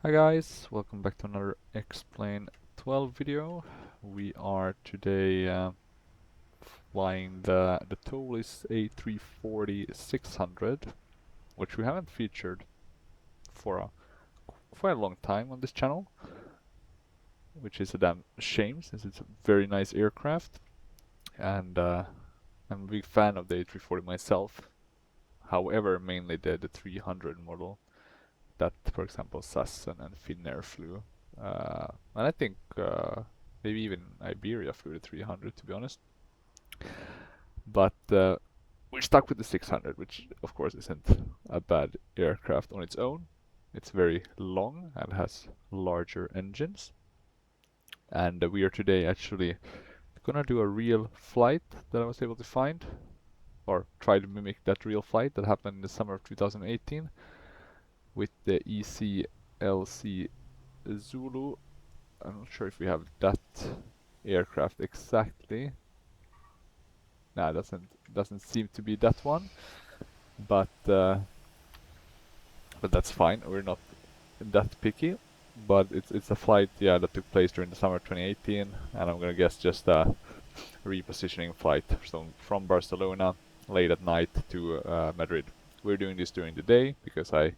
Hi guys, welcome back to another Explain 12 video. We are today flying the Toliss A340-600, which we haven't featured for quite a long time on this channel, which is a damn shame since it's a very nice aircraft, and I'm a big fan of the A340 myself. However, mainly the 300 model that, for example, SAS and Finnair flew. And I think maybe even Iberia flew the 300, to be honest. But we're stuck with the 600, which of course isn't a bad aircraft on its own. It's very long and has larger engines. And we are today actually gonna do a real flight that I was able to find, or try to mimic that real flight that happened in the summer of 2018 with the ECLC Zulu. I'm not sure if we have that aircraft exactly. Nah, doesn't seem to be that one, but that's fine. We're not that picky. But it's a flight, yeah, that took place during the summer of 2018, and I'm gonna guess just a repositioning flight from Barcelona late at night to Madrid. We're doing this during the day because I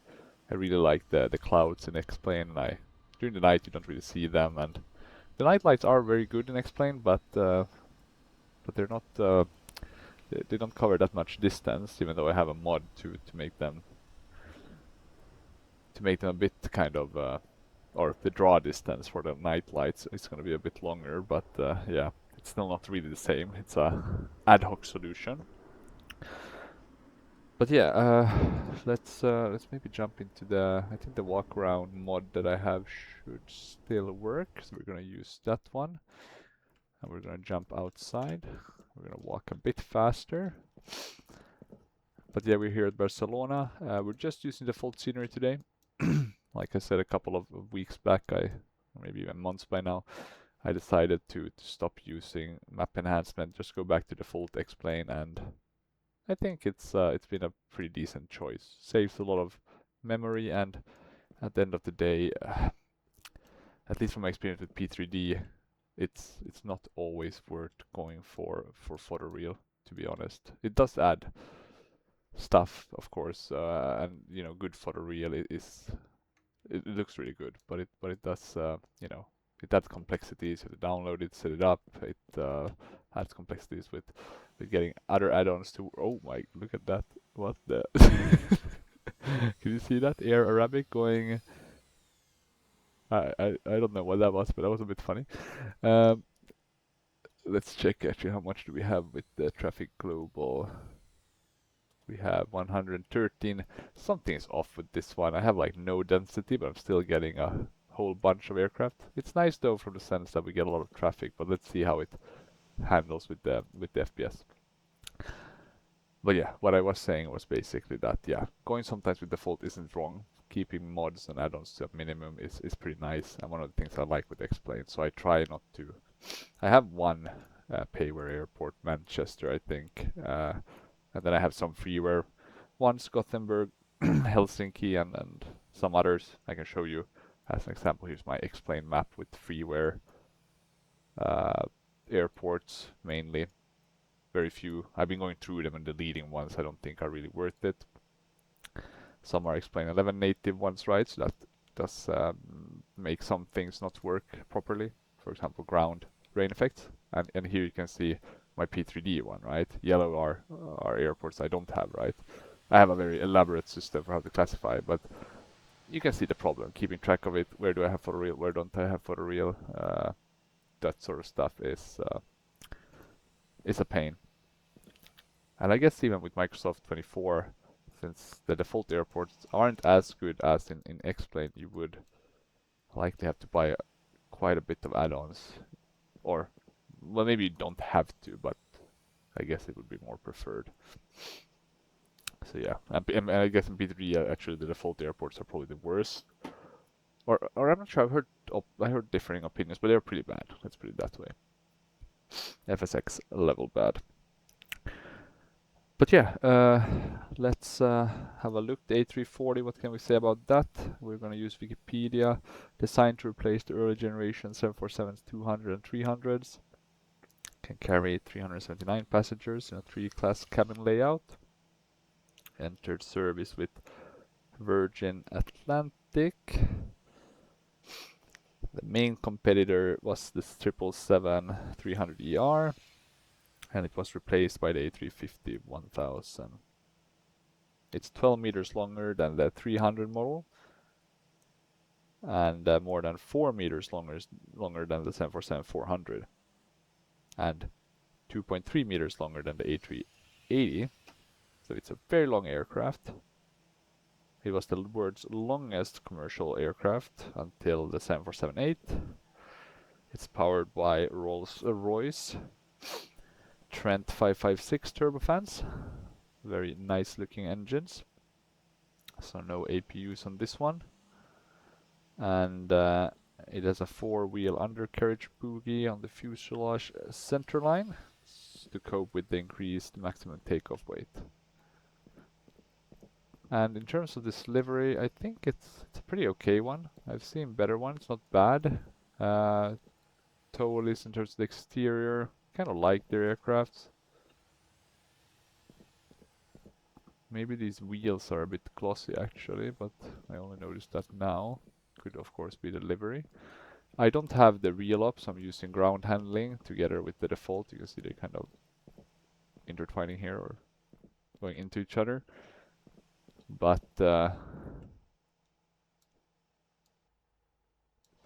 really like the clouds in X-Plane, and during the night you don't really see them, and the night lights are very good in X-Plane, but they're not they don't cover that much distance, even though I have a mod to make them a bit kind of or the draw distance for the night lights is going to be a bit longer, but yeah, it's still not really the same. It's a ad hoc solution. But yeah, let's maybe jump into I think the walk around mod that I have should still work, so we're gonna use that one, and we're gonna jump outside. We're gonna walk a bit faster. But yeah, we're here at Barcelona. We're just using default scenery today. Like I said a couple of weeks back, or maybe even months by now, I decided to stop using map enhancement, just go back to default X-Plane, and I think it's been a pretty decent choice. Saves a lot of memory, and at the end of the day, at least from my experience with P3D, it's not always worth going for photoreal, to be honest. It does add stuff, of course, and good photoreal it looks really good, but it does it adds complexities. You have to download it, set it up. It adds complexities with getting other add-ons to. Oh my, look at that! What the? Can you see that Air Arabic going? I don't know what that was, but that was a bit funny. Um, let's check actually how much do we have with the traffic global. We have 113. Something's off with this one. I have like no density, but I'm still getting a whole bunch of aircraft. It's nice though from the sense that we get a lot of traffic, but let's see how it handles with the FPS. But yeah, what I was saying was basically that yeah, going sometimes with default isn't wrong. Keeping mods and add-ons to a minimum is pretty nice, and one of the things I like with X-Plane. So I try not to. I have one payware airport, Manchester, I think. And then I have some freeware ones, Gothenburg, Helsinki, and some others. I can show you as an example. Here's my X-Plane map with freeware uh, airports mainly. Very few. I've been going through them, and the leading ones I don't think are really worth it. Some are X-Plane 11 native ones, right? So that does make some things not work properly. For example, ground rain effects. And here you can see my P3D one, right? Yellow are airports I don't have, right? I have a very elaborate system for how to classify, but you can see the problem, keeping track of it. Where do I have photoreal? Where don't I have photoreal? That sort of stuff is a pain. And I guess even with Microsoft 24, since the default airports aren't as good as in X-Plane, you would likely have to buy quite a bit of add-ons. Or, well, maybe you don't have to, but I guess it would be more preferred. So yeah, and I guess in P3 actually the default airports are probably the worst. Or I'm not sure. I heard differing opinions, but they're pretty bad. Let's put it that way. FSX level bad. But yeah, let's have a look. The A340, what can we say about that? We're going to use Wikipedia. Designed to replace the early generation 747s, 200 and 300s. Can carry 379 passengers in a 3-class cabin layout. Entered service with Virgin Atlantic. The main competitor was the 777-300ER, and it was replaced by the A350-1000. It's 12 meters longer than the 300 model, and more than 4 meters longer than the 747-400, and 2.3 meters longer than the A380. So it's a very long aircraft. It was the world's longest commercial aircraft until the 747-8. It's powered by Rolls-Royce Trent 556 turbofans. Very nice looking engines. So no APUs on this one. And it has a 4-wheel undercarriage bogie on the fuselage centerline to cope with the increased maximum takeoff weight. And in terms of this livery, I think it's a pretty okay one. I've seen better ones, not bad. Toliss in terms of the exterior, kind of like their aircrafts. Maybe these wheels are a bit glossy actually, but I only noticed that now. Could of course be the livery. I don't have the reel up, so I'm using ground handling together with the default. You can see they're kind of intertwining here or going into each other. But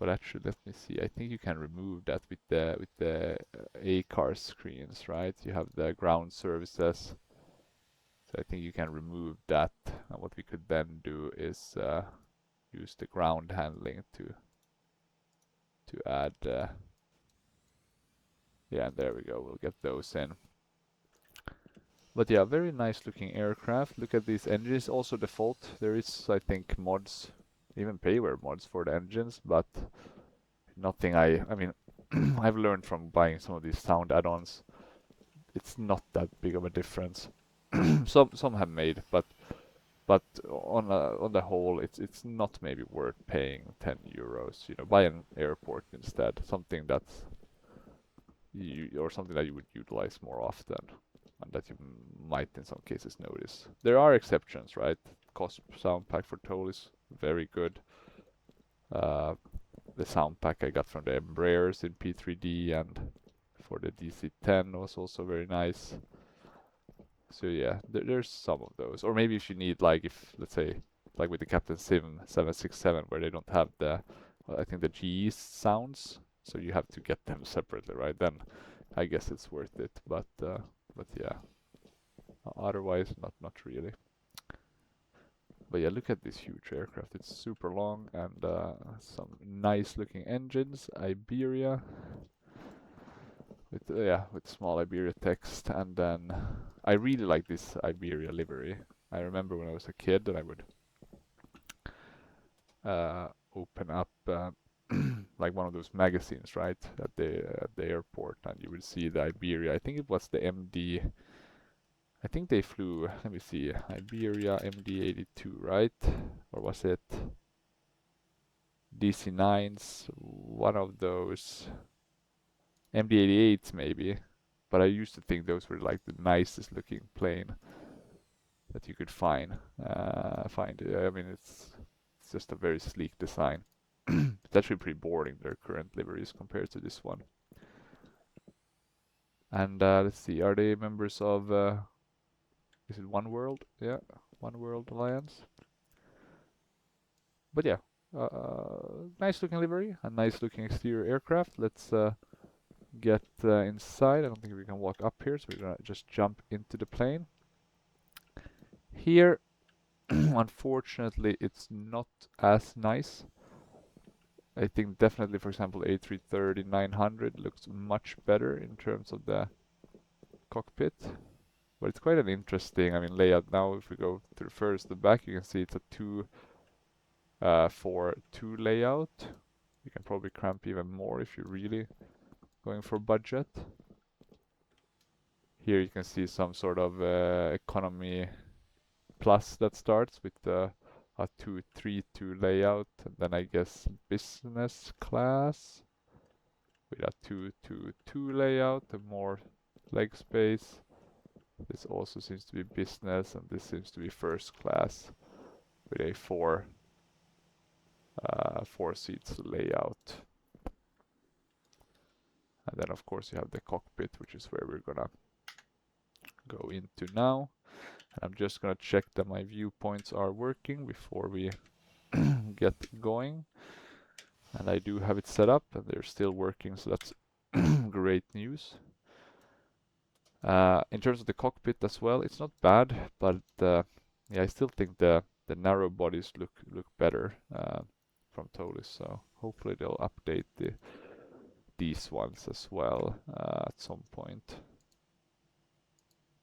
actually, let me see. I think you can remove that with the A-car screens, right? You have the ground services. So I think you can remove that. And what we could then do is use the ground handling to add. Yeah, and there we go. We'll get those in. But yeah, very nice looking aircraft. Look at these engines. Also default. There is, I think, mods, even payware mods for the engines, but nothing I mean, I've learned from buying some of these sound add-ons. It's not that big of a difference. Some have made, but on the whole, it's not maybe worth paying 10 euros. You know, buy an airport instead, something that's something that you would utilize more often, and that you might in some cases notice. There are exceptions, right? Cost sound pack for Toliss, very good. The sound pack I got from the Embraers in P3D and for the DC-10 was also very nice. So yeah, there's some of those. Or maybe if you need, like, if let's say like with the Captain Sim 767 where they don't have the I think the GE sounds, so you have to get them separately, right? Then I guess it's worth it. But yeah, otherwise not really. But yeah, look at this huge aircraft. It's super long and some nice looking engines. Iberia with small Iberia text, and then I really like this Iberia livery. I remember when I was a kid that I would open up like one of those magazines, right, at the airport, and you would see the Iberia. I think it was the MD. I think they flew. Let me see, Iberia MD-82, right? Or was it DC-9s? One of those MD-88s maybe. But I used to think those were like the nicest looking plane that you could find. I mean, it's just a very sleek design. It's actually pretty boring, their current liveries compared to this one. And let's see, are they members of is it One World? Yeah, One World Alliance. But yeah, nice looking livery, a nice looking exterior aircraft. Let's get inside. I don't think we can walk up here, so we're gonna just jump into the plane. Here, unfortunately, it's not as nice. I think definitely, for example, A330-900 looks much better in terms of the cockpit. But it's quite an interesting, I mean, layout. Now, if we go through first the back, you can see it's a 2-4-2 layout. You can probably cramp even more if you're really going for budget. Here you can see some sort of economy plus that starts with a 232 layout, and then I guess business class with a 222 layout and more leg space. This also seems to be business, and this seems to be first class with a four seats layout. And then of course you have the cockpit, which is where we're gonna go into now. And I'm just gonna check that my viewpoints are working before we get going. And I do have it set up and they're still working, so that's great news. In terms of the cockpit as well, it's not bad, but yeah, I still think the narrow bodies look better from Toliss, so hopefully they'll update these ones as well at some point.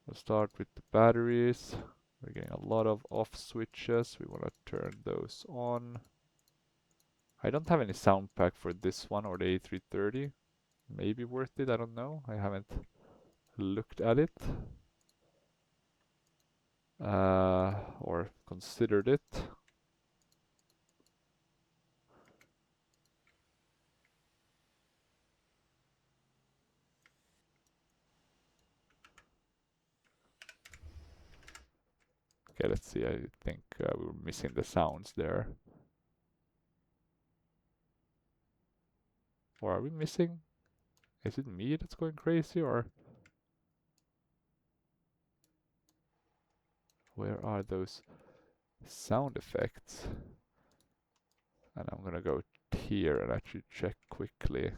We'll start with the batteries. We're getting a lot of off switches. We want to turn those on. I don't have any sound pack for this one or the A330. Maybe worth it, I don't know. I haven't looked at it or considered it. Okay, let's see. I think we were missing the sounds there. Or are we missing? Is it me that's going crazy, or where are those sound effects? And I'm gonna go here and actually check quickly.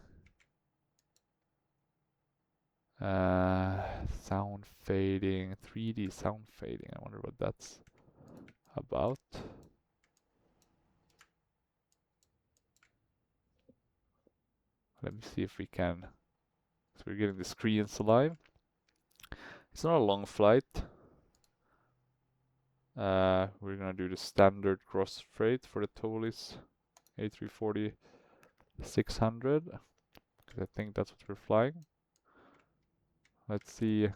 Sound fading, 3D sound fading. I wonder what that's about. Let me see if we can. So we're getting the screens alive. It's not a long flight. We're gonna do the standard cross freight for the Toliss A340-600 because I think that's what we're flying. Let's see,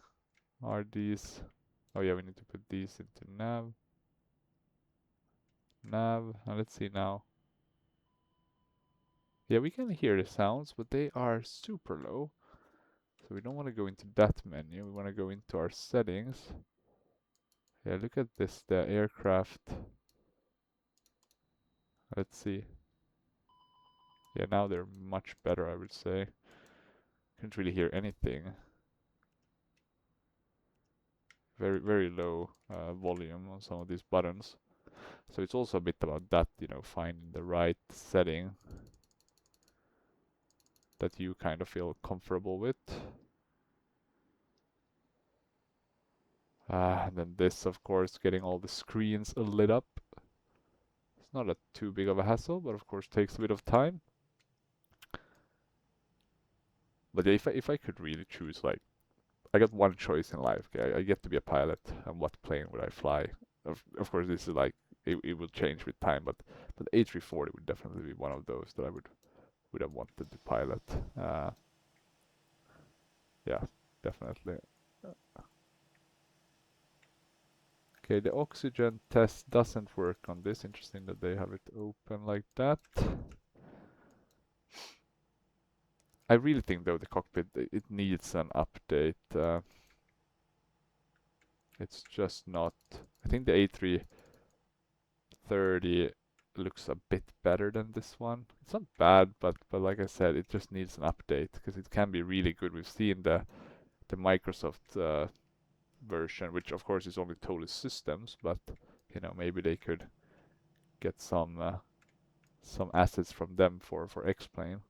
are these? Oh yeah, we need to put these into nav. And let's see now. Yeah, we can hear the sounds, but they are super low. So we don't want to go into that menu. We want to go into our settings. Yeah, look at this, the aircraft. Let's see. Yeah, now they're much better, I would say. Can't really hear anything. Very low volume on some of these buttons. So it's also a bit about that, you know, finding the right setting that you kind of feel comfortable with. And then this, of course, getting all the screens lit up. It's not too big of a hassle, but of course takes a bit of time. But if I could really choose, like, I got one choice in life. Okay, I get to be a pilot, and what plane would I fly? Of course, this is like it will change with time, but A340 would definitely be one of those that I would have wanted to pilot. Yeah, definitely. Okay, the oxygen test doesn't work on this. Interesting that they have it open like that. I really think though the cockpit it needs an update. It's just not. I think the A330 looks a bit better than this one. It's not bad, but like I said, it just needs an update because it can be really good. We've seen the Microsoft version, which of course is only Toliss systems, but you know maybe they could get some assets from them for X-Plane.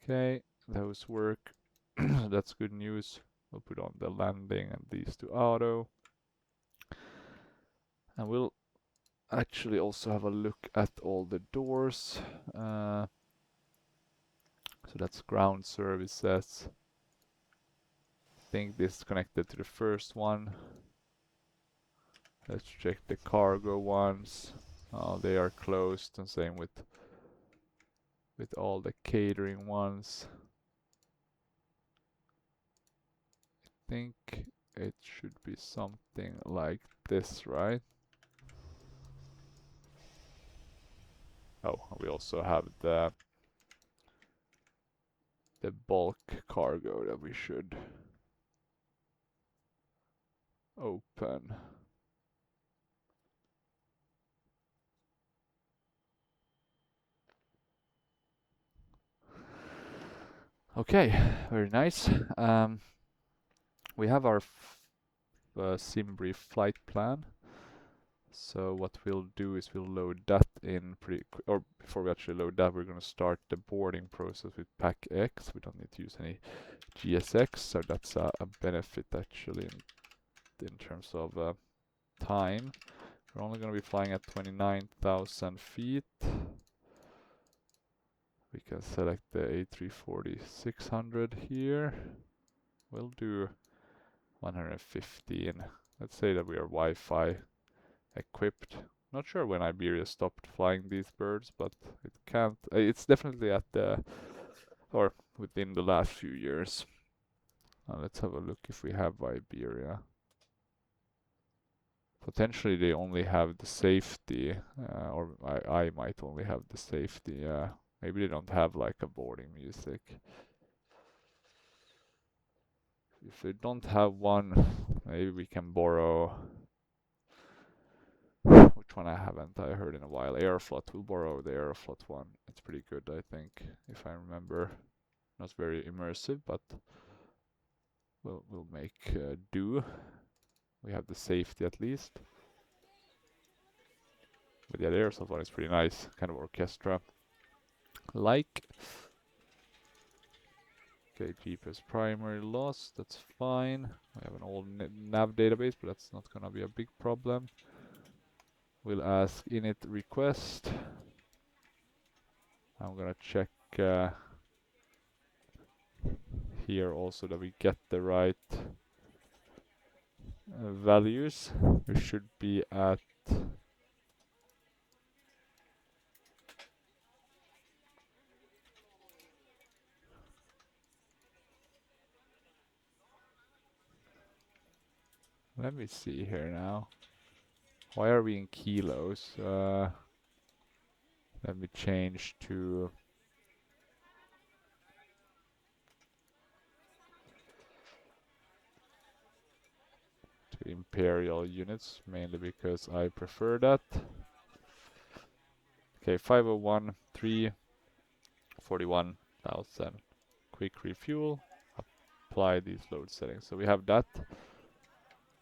Okay, those work. That's good news. We'll put on the landing and these to auto. And we'll actually also have a look at all the doors. So that's ground services. I think this is connected to the first one. Let's check the cargo ones. Oh, they are closed, and same with all the catering ones. think it should be something like this, right? Oh, we also have the bulk cargo that we should open. Okay, very nice. We have our sim brief flight plan. So what we'll do is we'll load that in pretty quick, or before we actually load that, we're going to start the boarding process with pack X. We don't need to use any GSX, so that's a benefit actually in terms of time. We're only going to be flying at 29,000 feet. We can select the A340-600 here. We'll do 115. Let's say that we are Wi-Fi equipped. Not sure when Iberia stopped flying these birds, but it can't. It's definitely at the or within the last few years. Let's have a look if we have Iberia. Potentially they only have the safety, or I might only have the safety. Maybe they don't have like a boarding music. If they don't have one, maybe we can borrow. Which one I haven't I heard in a while. Aeroflot. We'll borrow the Aeroflot one. It's pretty good, I think, if I remember. Not very immersive, but we'll make do. We have the safety at least. But yeah, the Aeroflot one is pretty nice, kind of orchestra. Like. Okay, GPS primary loss. That's fine. We have an old nav database, but that's not gonna be a big problem. We'll ask init request. I'm gonna check here also that we get the right values. We should be at let me see here now. Why are we in kilos? Let me change to imperial units, mainly because I prefer that. Okay, 501, 41,000. Quick refuel. Apply these load settings. So we have that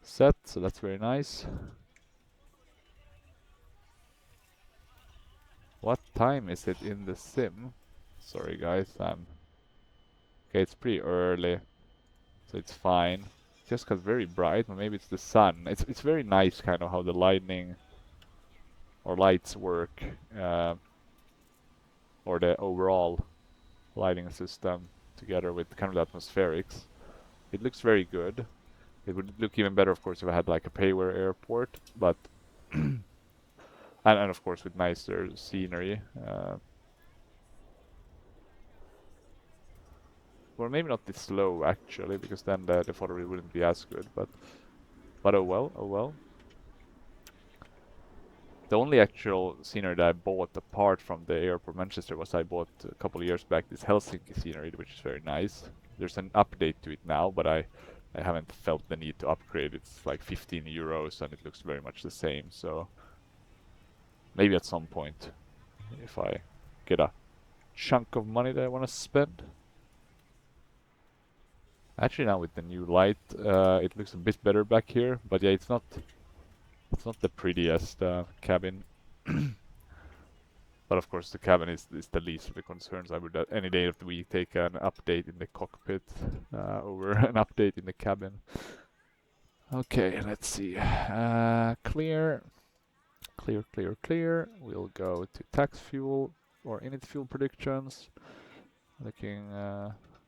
set, so that's very nice. What time is it in the sim? Sorry guys, okay, it's pretty early, so it's fine. Just got very bright, but maybe it's the sun. It's very nice kind of how the lightning or lights work, or the overall lighting system together with kind of the atmospherics. It looks very good. It would look even better, of course, if I had like a payware airport, but and of course with nicer scenery. Well, maybe not this slow actually, because then the photo wouldn't be as good. But oh well, oh well. The only actual scenery that I bought apart from the airport Manchester was I bought a couple of years back this Helsinki scenery, which is very nice. There's an update to it now, but I haven't felt the need to upgrade. It's like 15 euros and it looks very much the same. So maybe at some point, if I get a chunk of money that I want to spend. Actually, now with the new light, it looks a bit better back here. But yeah, it's not the prettiest cabin. But of course, the cabin is the least of the concerns. I would any day of the week take an update in the cockpit over an update in the cabin. Okay, let's see. Clear. Clear, clear, clear. We'll go to tax fuel or init fuel predictions. Looking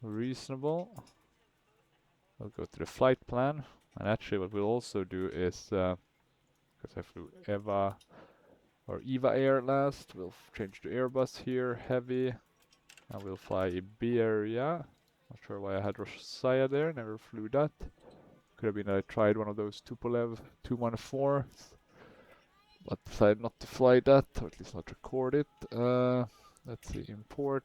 reasonable. We'll go to the flight plan. And actually what we'll also do is, because I flew EVA or EVA Air last, we'll change to Airbus here, heavy. And we'll fly Iberia. Not sure why I had Roshaya there, never flew that. Could have been that I tried one of those Tupolev 214, but decided not to fly that, or at least not record it. Let's see, import.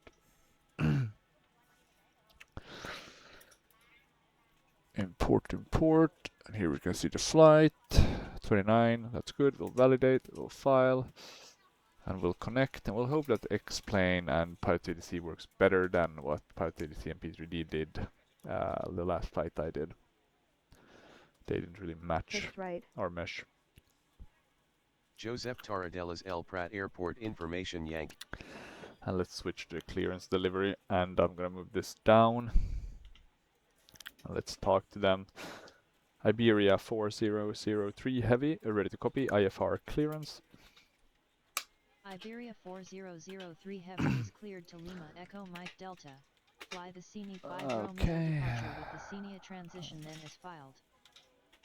Import, and here we can see the flight. 29, that's good. We'll validate, we'll file, and we'll connect, and we'll hope that X-Plane and Pilot ADC works better than what Pilot ADC and P3D did the last flight I did. They didn't really match or mesh. Joseph Taradelas El Prat Airport Information Yank. And let's switch to the clearance delivery, and I'm gonna move this down. And let's talk to them. Iberia 4003 Heavy, ready to copy, IFR clearance. Iberia 4003 Heavy is cleared to Lima Echo Mike Delta. Fly the Cine 5 Romeo departure with the Cine transition then is filed.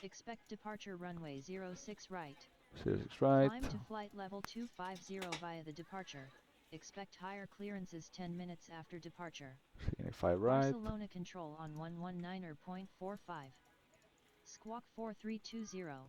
Expect departure runway 06 right. 06 right. Climb to flight level 250 via the departure. Expect higher clearances 10 minutes after departure. Cine 5 right. Barcelona control on 119.45. Squawk 4320.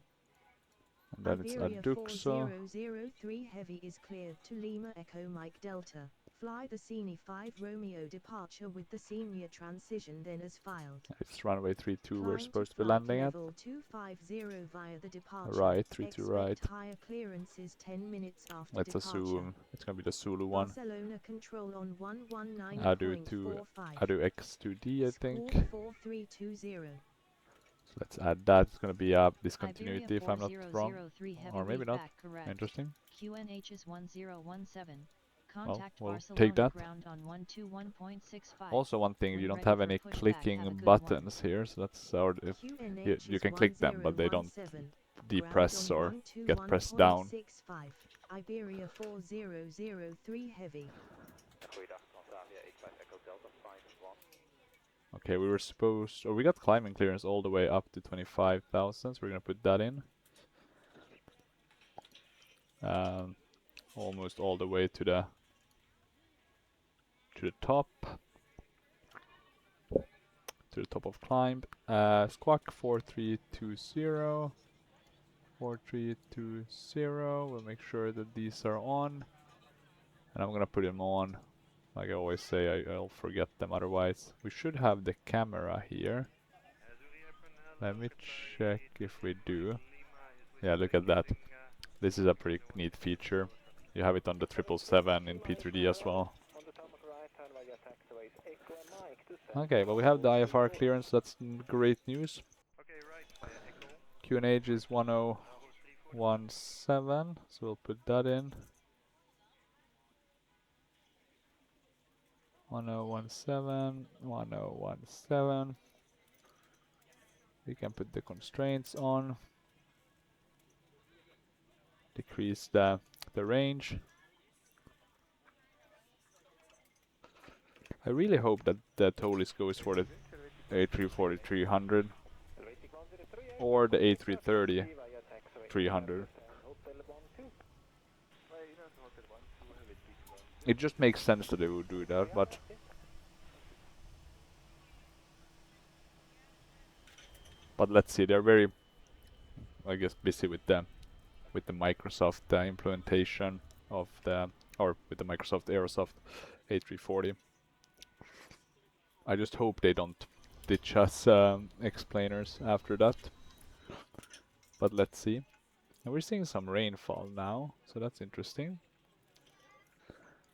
And then it's Aduxo. 4003 Heavy is cleared to Lima Echo Mike Delta. Fly the Cine 5 Romeo departure with the Senior transition then as filed. It's runway 32 we're supposed to be landing at. Level 250 via the departure. Right, 32 right. Higher clearances 10 minutes after Let's departure. assume it's going to be the Zulu one. Barcelona control on 119.45. Adu X2D I think. 4320. So let's add that. It's going to be a discontinuity if I'm not wrong. Or maybe not. Interesting. QNH is 1017. Well, we'll take that. On also one thing, you don't have any clicking buttons here, so that's our, if you can click them, but they don't depress or get pressed down. Iberia 4003 Heavy. Okay, we were supposed, or we got climbing clearance all the way up to 25,000, so we're gonna put that in. Almost all the way to the top. To the top of climb. Squawk 4320. 4320. We'll make sure that these are on. And I'm gonna put them on. Like I always say, I'll forget them otherwise. We should have the camera here. Let me check if we do. Yeah, look at that. This is a pretty neat feature. You have it on the 777 in P3D as well. Okay, well we have the IFR clearance, that's great news. QNH is 1017, so we'll put that in. 1017, 1017. We can put the constraints on. Decrease the range. I really hope that the Toliss goes for the A340-600 or the A330-600. It just makes sense that they would do that, but let's see. They're very, I guess, busy with the Microsoft implementation of the, or with the Microsoft Aerosoft A340. I just hope they don't ditch us explainers after that. But let's see. And we're seeing some rainfall now, so that's interesting.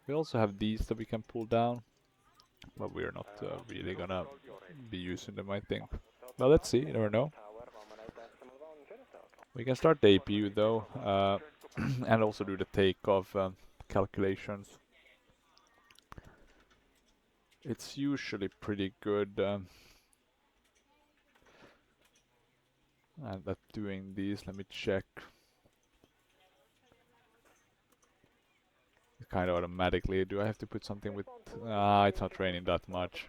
We also have these that we can pull down, but we're not really gonna be using them, I think. Well, let's see, you never know. We can start the APU though, and also do the takeoff calculations. It's usually pretty good at doing these. Let me check. Kind of automatically. Do I have to put something with... it's not raining that much.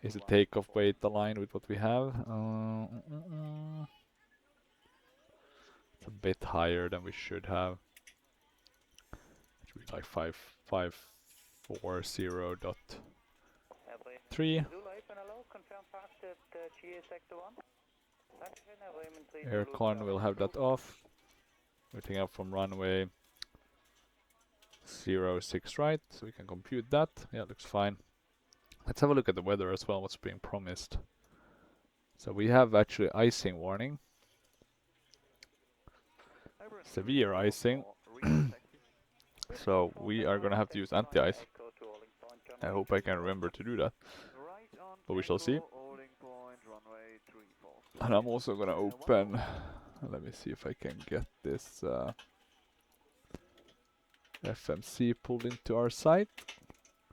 Is the takeoff weight aligned with what we have? It's a bit higher than we should have. It should be like 5540.3. Aircon, we'll have that off. We're taking up from runway 06 right, so we can compute that. Yeah, looks fine. Let's have a look at the weather as well, what's being promised. So we have actually icing warning. Severe icing. So we are gonna have to use anti-ice. I hope I can remember to do that. But we shall see. And I'm also gonna open, let me see if I can get this FMC pulled into our site.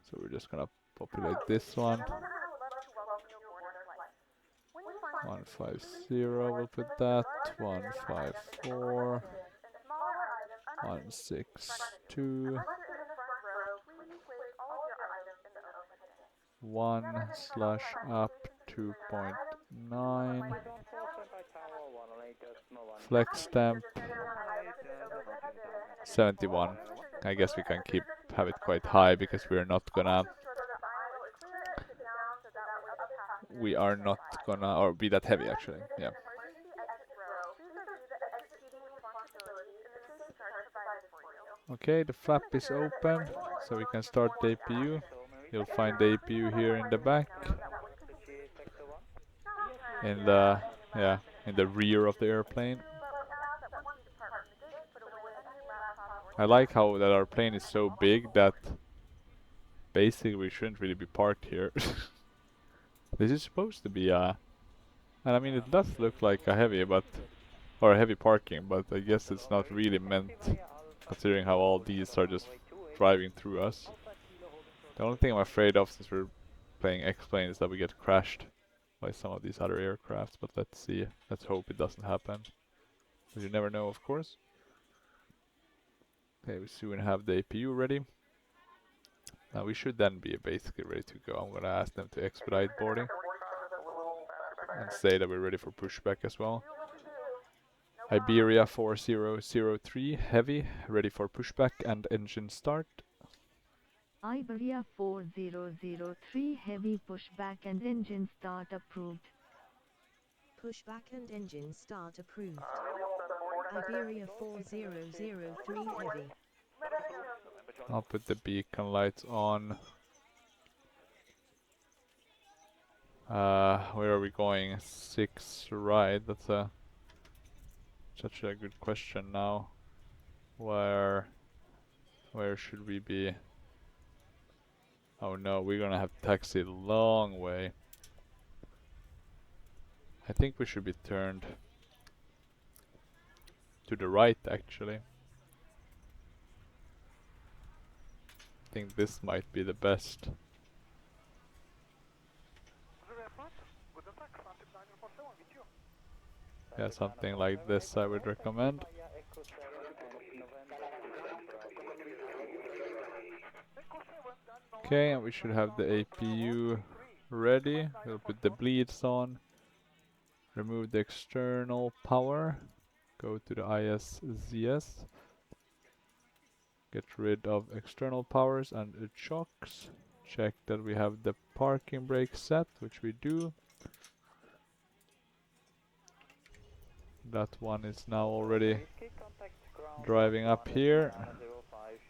So we're just gonna populate this one. 150, we'll put that. 154. 162. 1/up 2.9. Flex temp 71. I guess we can have it quite high because we are not gonna or be that heavy actually. Yeah. Okay, the flap is open, so we can start the APU. You'll find the APU here in the back. In the rear of the airplane. I like how that our plane is so big that basically we shouldn't really be parked here. This is supposed to be and I mean it does look like a heavy or a heavy parking, but I guess it's not really meant considering how all these are just driving through us. The only thing I'm afraid of since we're playing X-Plane is that we get crashed by some of these other aircrafts, but let's see. Let's hope it doesn't happen. But you never know, of course. Okay, we soon have the APU ready. Now we should then be basically ready to go. I'm gonna ask them to expedite boarding and say that we're ready for pushback as well. Iberia 4003 heavy, ready for pushback and engine start. Iberia 4003 heavy pushback and engine start approved. Pushback and engine start approved. Iberia 4003 heavy. I'll put the beacon lights on. Where are we going? 6 right. That's such a good question now. Where should we be? Oh no, we're gonna have to taxi a long way. I think we should be turned to the right actually. I think this might be the best. Yeah, something like this I would recommend. Okay, and we should have the APU ready. We'll put the bleeds on. Remove the external power. Go to the ISZS. Get rid of external powers and the chocks. Check that we have the parking brake set, which we do. That one is now already driving up here.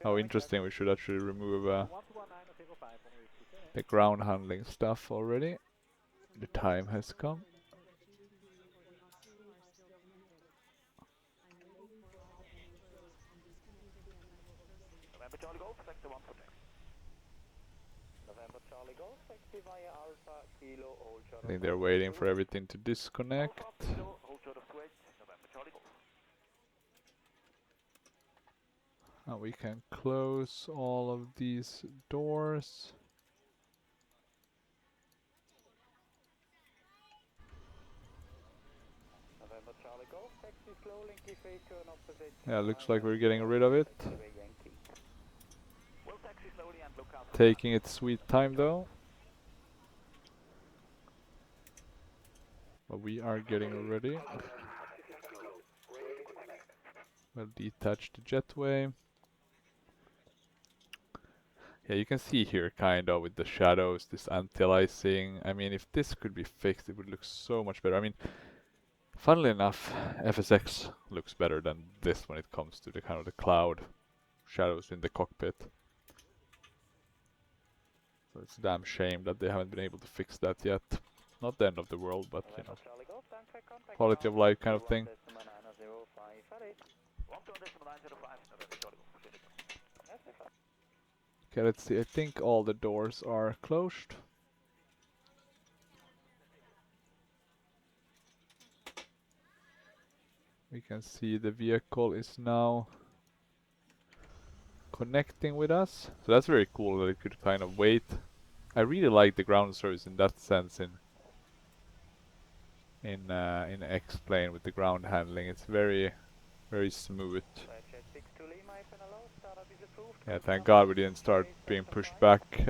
Oh, interesting, we should actually remove the ground handling stuff already. The time has come. I think they're waiting for everything to disconnect. And we can close all of these doors. Yeah, looks like we're getting rid of it. Taking its sweet time though. But we are getting ready. We'll detach the jetway. Yeah, you can see here kind of with the shadows, this anti-aliasing. I mean, if this could be fixed, it would look so much better. I mean, funnily enough, FSX looks better than this when it comes to the kind of the cloud shadows in the cockpit. So it's a damn shame that they haven't been able to fix that yet. Not the end of the world, but you know, quality of life kind of thing. Okay, let's see. I think all the doors are closed. We can see the vehicle is now connecting with us. So that's very cool that it could kind of wait. I really like the ground service in that sense in X-Plane with the ground handling. It's very smooth. Yeah, thank God we didn't start being pushed back.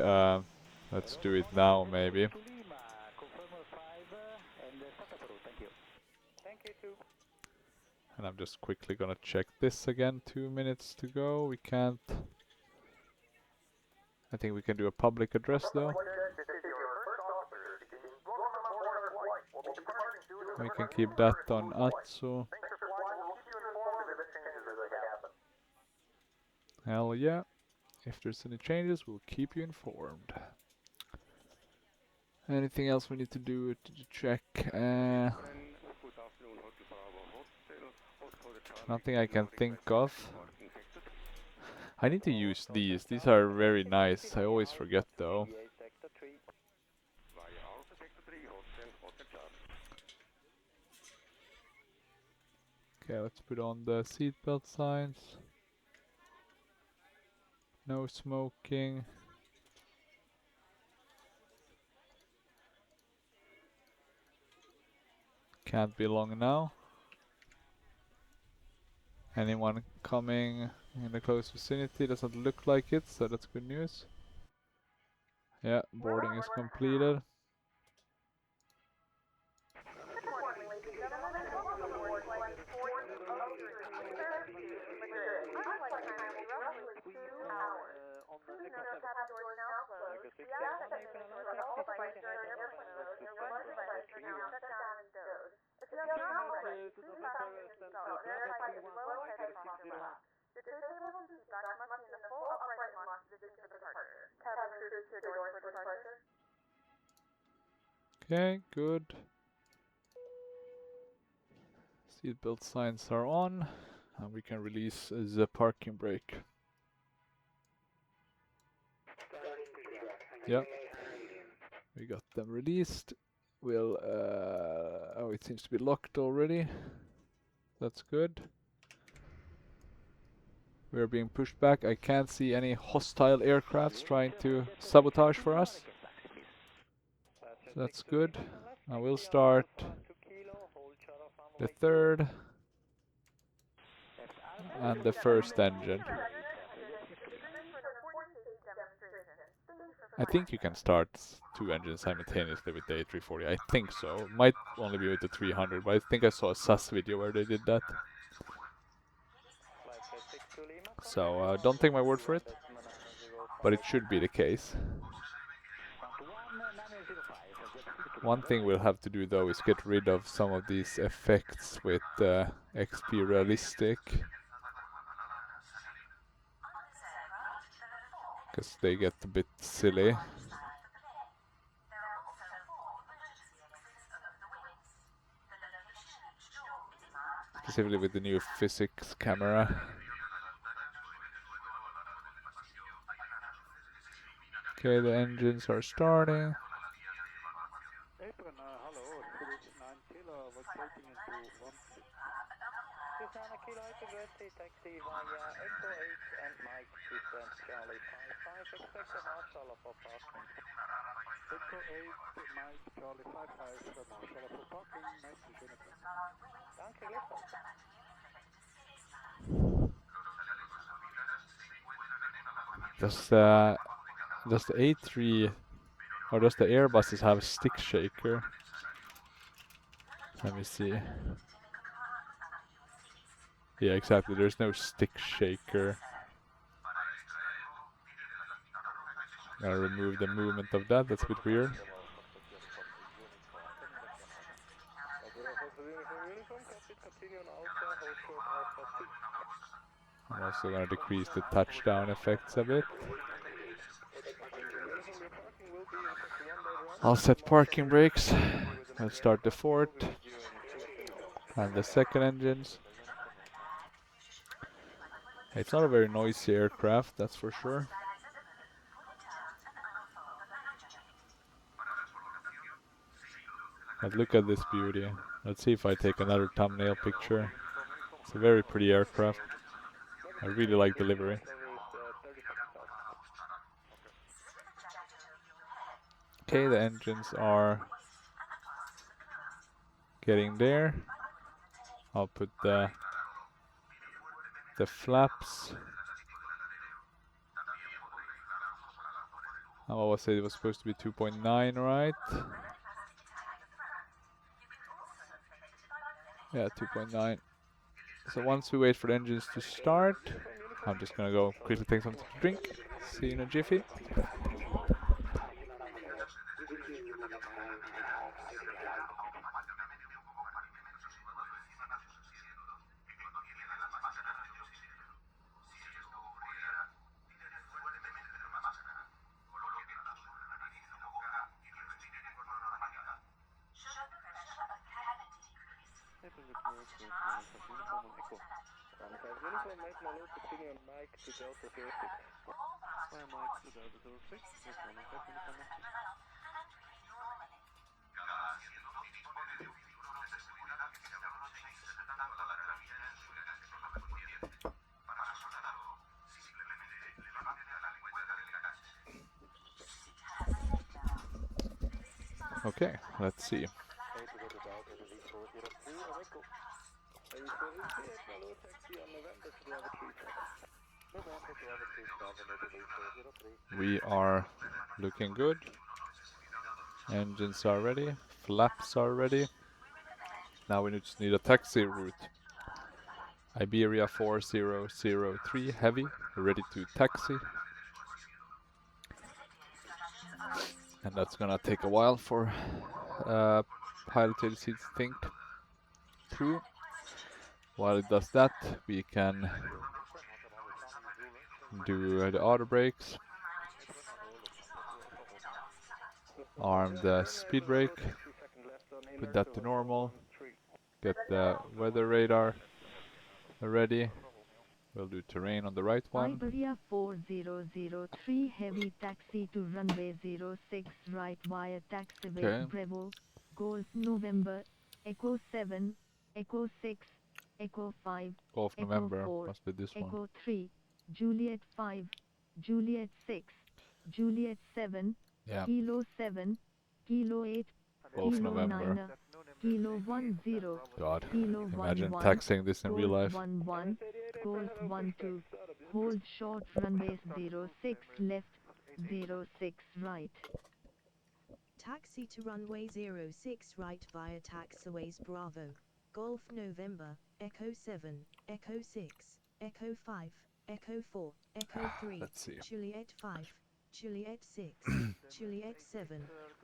Let's do it now, maybe. And I'm just quickly gonna check this again. 2 minutes to go. We can't. I think we can do a public address though. We can keep that on Atsu. Hell yeah. If there's any changes, we'll keep you informed. Anything else we need to do to check? Nothing I can think of. I need to use these. These are very nice. I always forget though. Okay, let's put on the seatbelt signs. No smoking. Can't be long now. Anyone coming in the close vicinity? Doesn't look like it, so that's good news. Yeah, boarding is completed. Okay, good. Seatbelt signs are on, and we can release the parking brake. Yeah, we got them released. We'll, oh, it seems to be locked already. That's good. We're being pushed back. I can't see any hostile aircrafts trying to sabotage for us. So that's good. I will start the third and the first engine. I think you can start 2 engines simultaneously with the A340. I think so. Might only be with the 300, but I think I saw a SAS video where they did that. So don't take my word for it, but it should be the case. One thing we'll have to do though is get rid of some of these effects with XP Realistic, because they get a bit silly. Specifically with the new physics camera. Okay, the engines are starting. Does the A3 or does the Airbuses have a stick shaker? Let me see. Yeah, exactly. There's no stick shaker. Gotta remove the movement of that, that's a bit weird. I'm also gonna decrease the touchdown effects a bit. I'll set parking brakes. I'll start the fourth and the second engines. It's not a very noisy aircraft, that's for sure. But look at this beauty. Let's see if I take another thumbnail picture. It's a very pretty aircraft. I really like the livery. Okay, the engines are getting there. I'll put the flaps. What was it? It was supposed to be 2.9, right? Yeah, 2.9. So once we wait for the engines to start, I'm just gonna go quickly take something to drink. See you in a jiffy. Okay, let's see. We are looking good. Engines are ready, flaps are ready. Now we just need a taxi route. Iberia 4003 heavy, ready to taxi. And that's gonna take a while for piloted seats to think through. While it does that, we can do the auto brakes, arm the speed brake, put that to normal, get the weather radar ready. We'll do terrain on the right one. Iberia 4003 heavy taxi to runway 06 right via taxiway Okay. Bravo, Golf November, Echo 7, Echo 6, Echo 5, Golf Echo November, 4, must be this one. Echo 3, Juliet 5, Juliet 6, Juliet 7, Yeah, Kilo 7, Kilo 8, Golf Kilo November. 9, Kilo 10, God, Kilo 1 imagine 1, taxiing this in real Golf life. 1 1, Golf 1 2, hold short runways 06 left, 06 right. Taxi to runway 06 right via taxiways Bravo, Golf November, Echo 7, Echo 6, Echo 5, Echo 4, Echo 3, Let's see. Juliet 5, Juliet 6, Juliet 7,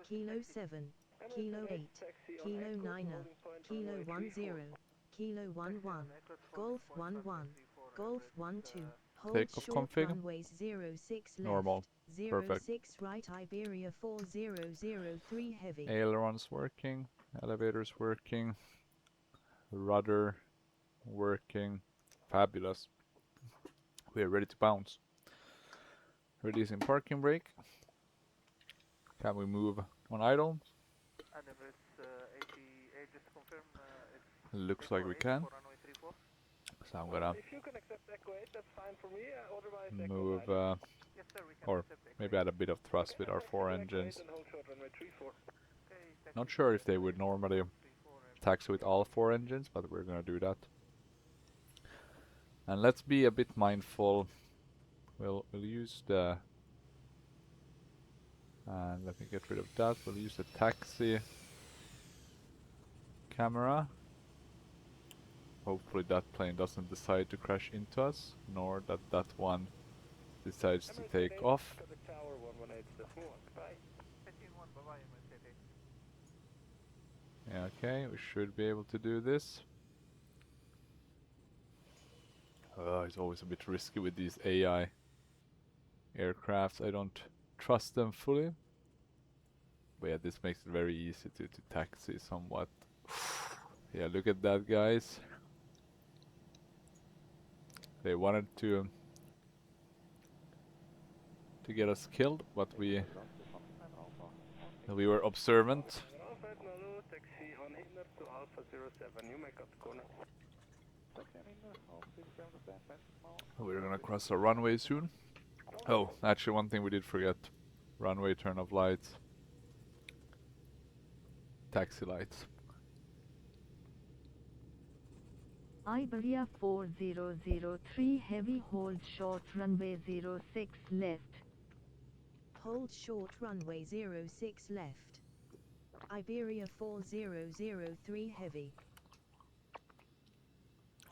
Kilo 7, Kilo 8, Kilo 9, Kilo 10, Kilo 11, Golf 11, Golf 12, hold Takeoff short config. runways 06 left, Normal. Perfect. 06 right Iberia 4003 heavy. Ailerons working, elevators working, rudder working. Fabulous. We are ready to bounce. Releasing parking brake. Can we move on idle? Looks like we can. So I'm gonna move, or maybe add a bit of thrust with our four engines. Not sure if they would normally taxi with all four engines, but we're gonna do that. And let's be a bit mindful. We'll use the, and let me get rid of that. We'll use the taxi camera. Hopefully that plane doesn't decide to crash into us, nor that one decides to take off. Yeah, okay, we should be able to do this. It's always a bit risky with these AI aircrafts. I don't trust them fully. But yeah, this makes it very easy to taxi somewhat. Yeah, look at that, guys. They wanted to get us killed, but we were observant. We're gonna cross a runway soon. Oh, actually one thing we did forget. Runway turn off lights. Taxi lights. Iberia 4003 heavy hold short runway 06 left. Hold short runway 06 left. Iberia 4003 heavy.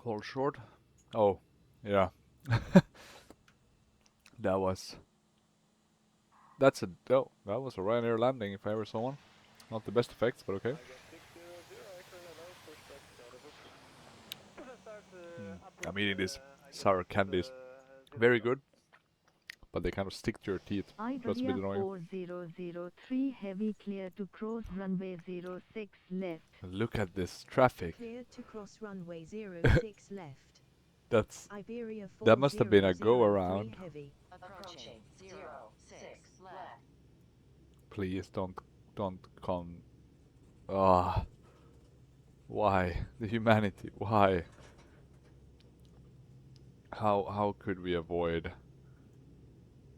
Hold short. Oh, yeah. That was that was a Ryanair landing if I ever saw one. Not the best effects, but okay. I'm eating these sour candies. Very good, but they kind of stick to your teeth. So it's a bit Iberia annoying. 4003 heavy clear to cross runway 06 left. Look at this traffic. Clear to cross runway 06 left. That's Iberia that must have been a go 4003 around. heavy. Approaching 06 left. Please don't come. Ah, why the humanity? Why? How could we avoid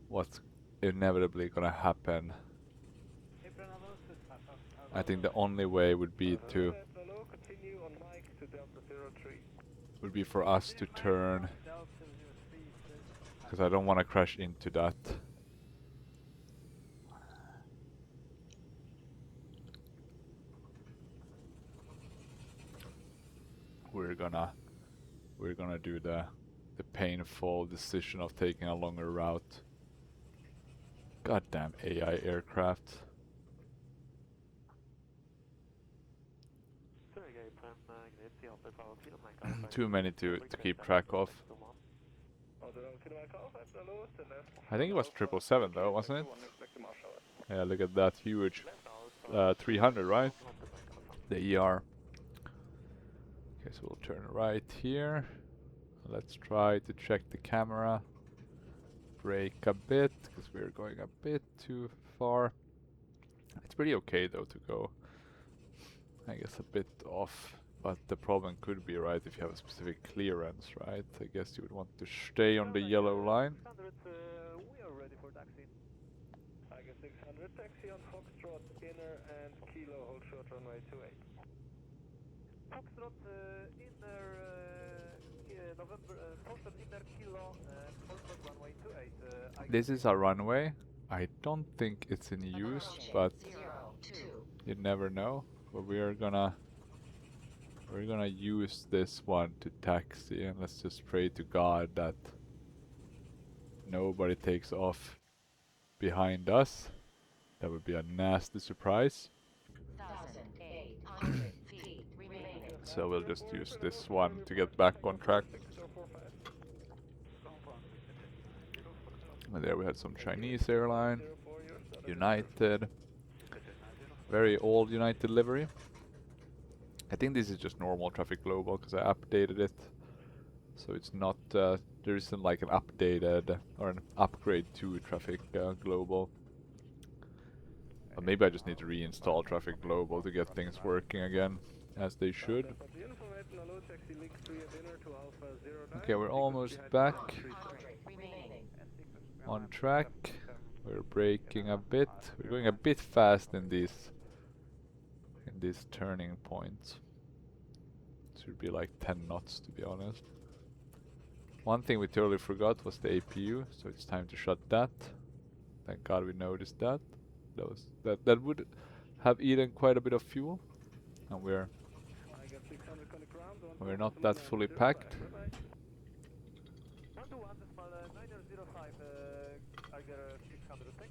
what's inevitably gonna happen? I think the only way would be for us to turn, because I don't want to crash into that. We're gonna do the painful decision of taking a longer route. Goddamn AI aircraft. Too many to keep track of. I think it was 777 though, wasn't it? Yeah, look at that huge 300, right? The ER. Okay, so we'll turn right here. Let's try to check the camera. Brake a bit, because we're going a bit too far. It's pretty okay though to go, I guess, a bit off. But the problem could be, right, if you have a specific clearance, right? I guess you would want to stay on the yellow line. We are ready for taxi. Tiger 600, taxi on Foxtrot, inner and Kilo, hold short runway 28. Foxtrot, inner, November, Foxtrot, inner, Kilo, hold short runway 28. This is a runway. I don't think it's in use, but you never know. But we're gonna use this one to taxi, and let's just pray to God that nobody takes off behind us. That would be a nasty surprise. 1,800 feet remaining. So we'll just use this one to get back on track. And there we had some Chinese airline, United, very old United livery. I think this is just normal Traffic Global because I updated it. So it's not, there isn't like an updated or an upgrade to Traffic Global. But maybe I just need to reinstall Traffic Global to get things working again as they should. Okay, we're almost back on track. We're braking a bit. We're going a bit fast in these turning points. It should be like 10 knots to be honest. One thing we totally forgot was the APU, so it's time to shut that. Thank God we noticed that. That would have eaten quite a bit of fuel, and we're not that fully packed.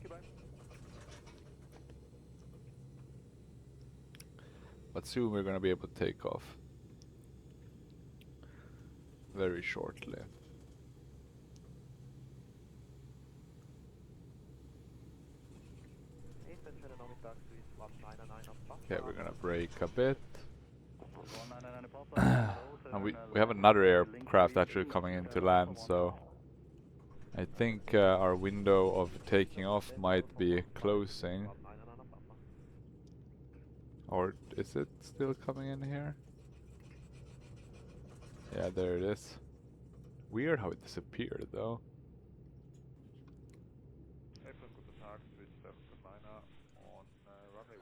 Thank you, bye. But soon we're gonna be able to take off. Very shortly. Okay, we're gonna brake a bit. And we have another aircraft actually coming into land, so I think our window of taking off might be closing. Or is it still coming in here? Yeah, there it is. Weird how it disappeared though.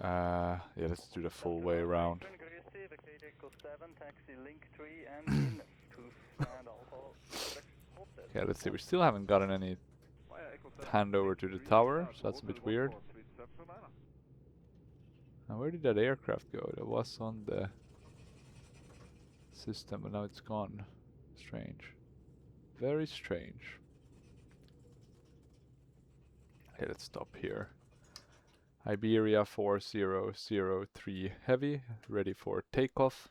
Yeah, let's do the full way around. Okay, let's see. We still haven't gotten any handover to the tower, so that's a bit weird. Now, where did that aircraft go? It was on the system, but now it's gone. Strange. Very strange. Okay, let's stop here. Iberia 4003 Heavy, ready for takeoff.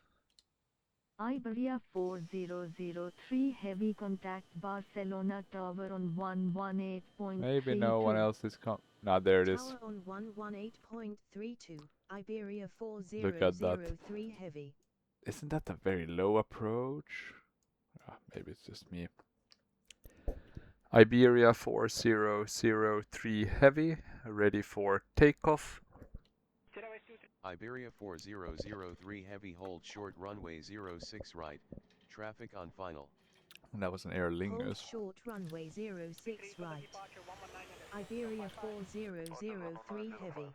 Iberia 4003 Heavy, contact Barcelona Tower on 118.32. Maybe no one else is nah, there it is. Tower on 118.32, Iberia Look at that. 4003 Heavy. Isn't that a very low approach? Maybe it's just me. Iberia 4003 Heavy, ready for takeoff. Iberia 4003 Heavy, hold short runway 06 right, traffic on final. And that was an Aer Hold Lingus. short runway 06 right. Iberia 4003 Heavy.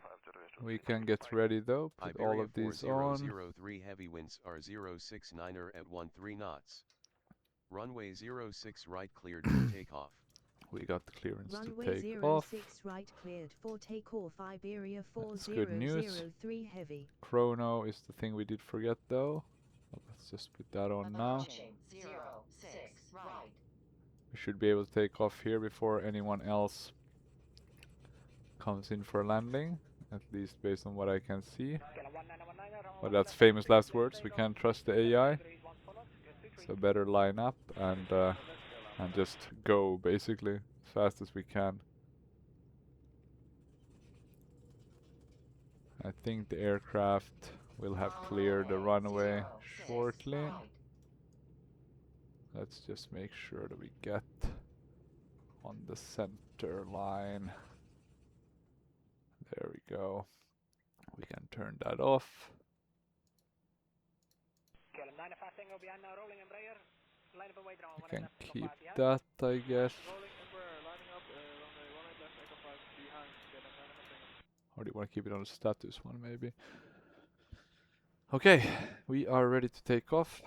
We can get ready though, put Iberia all of these on. 4003 Heavy, winds are 069er at 13 knots. Runway 06 right cleared for takeoff. We got the clearance Runway to take off. 06 right cleared for takeoff. Iberia That's good news. 4003 Heavy. Chrono is the thing we did forget though. Let's just put that on now. Approaching 06 right. We should be able to take off here before anyone else comes in for landing, at least based on what I can see. But that's famous last words. We can't trust the AI, so better line up and just go basically as fast as we can. I think the aircraft will have cleared the runway shortly. Right. Let's just make sure that we get on the center line. There we go. We can turn that off. We can keep that, I guess. Or do you want to keep it on the status one, maybe? Okay, we are ready to take off.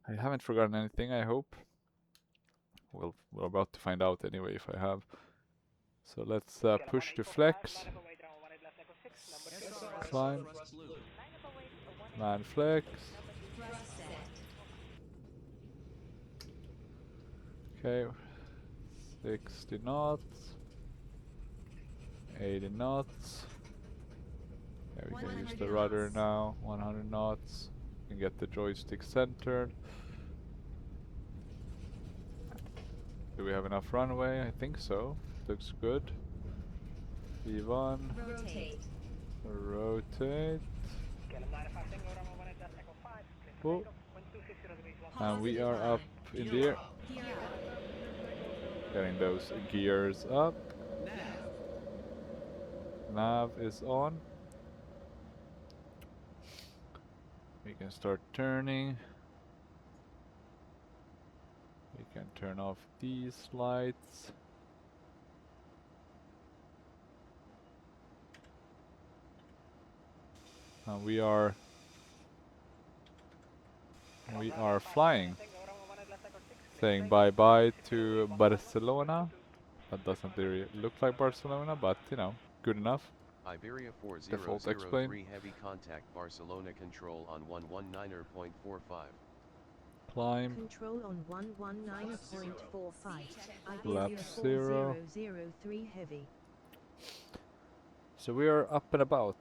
I haven't forgotten anything, I hope. Well, we're about to find out anyway if I have. So let's push to flex. Climb. Man flex. Okay. 60 knots. 80 knots. Yeah, we can use the rudder now. 100 knots. We can get the joystick centered. Do we have enough runway? I think so. Looks good. V1. Rotate. Rotate. Oh. And we are up in the air. Getting those gears up. Nav is on. We can start turning. We can turn off these lights. And we are flying. Saying bye-bye to Barcelona. That doesn't really look like Barcelona, but you know, good enough. Iberia Default explain. 4003 Heavy, contact Barcelona control on 119.45. Climb. Control on 119.45. Lap Iberia 0. 4003 Heavy. So we are up and about,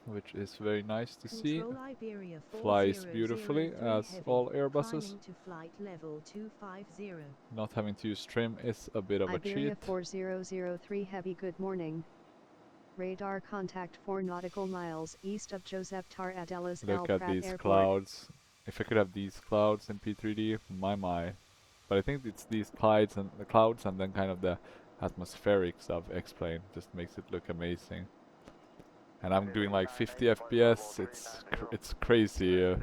which is very nice to see. Control Iberia Flies beautifully 4003 as heavy, all Airbuses. climbing to flight level 250. Not having to use trim is a bit of a Iberia cheat. 4003 Heavy, good morning. Radar contact 4 nautical miles east of Joseph Tar Adelas El Look at Prat these Airport. clouds. If I could have these clouds in P3D, my. But I think it's these clouds and the clouds and then kind of the atmospherics of X-Plane just makes it look amazing. And I'm doing like 50 FPS. It's crazy.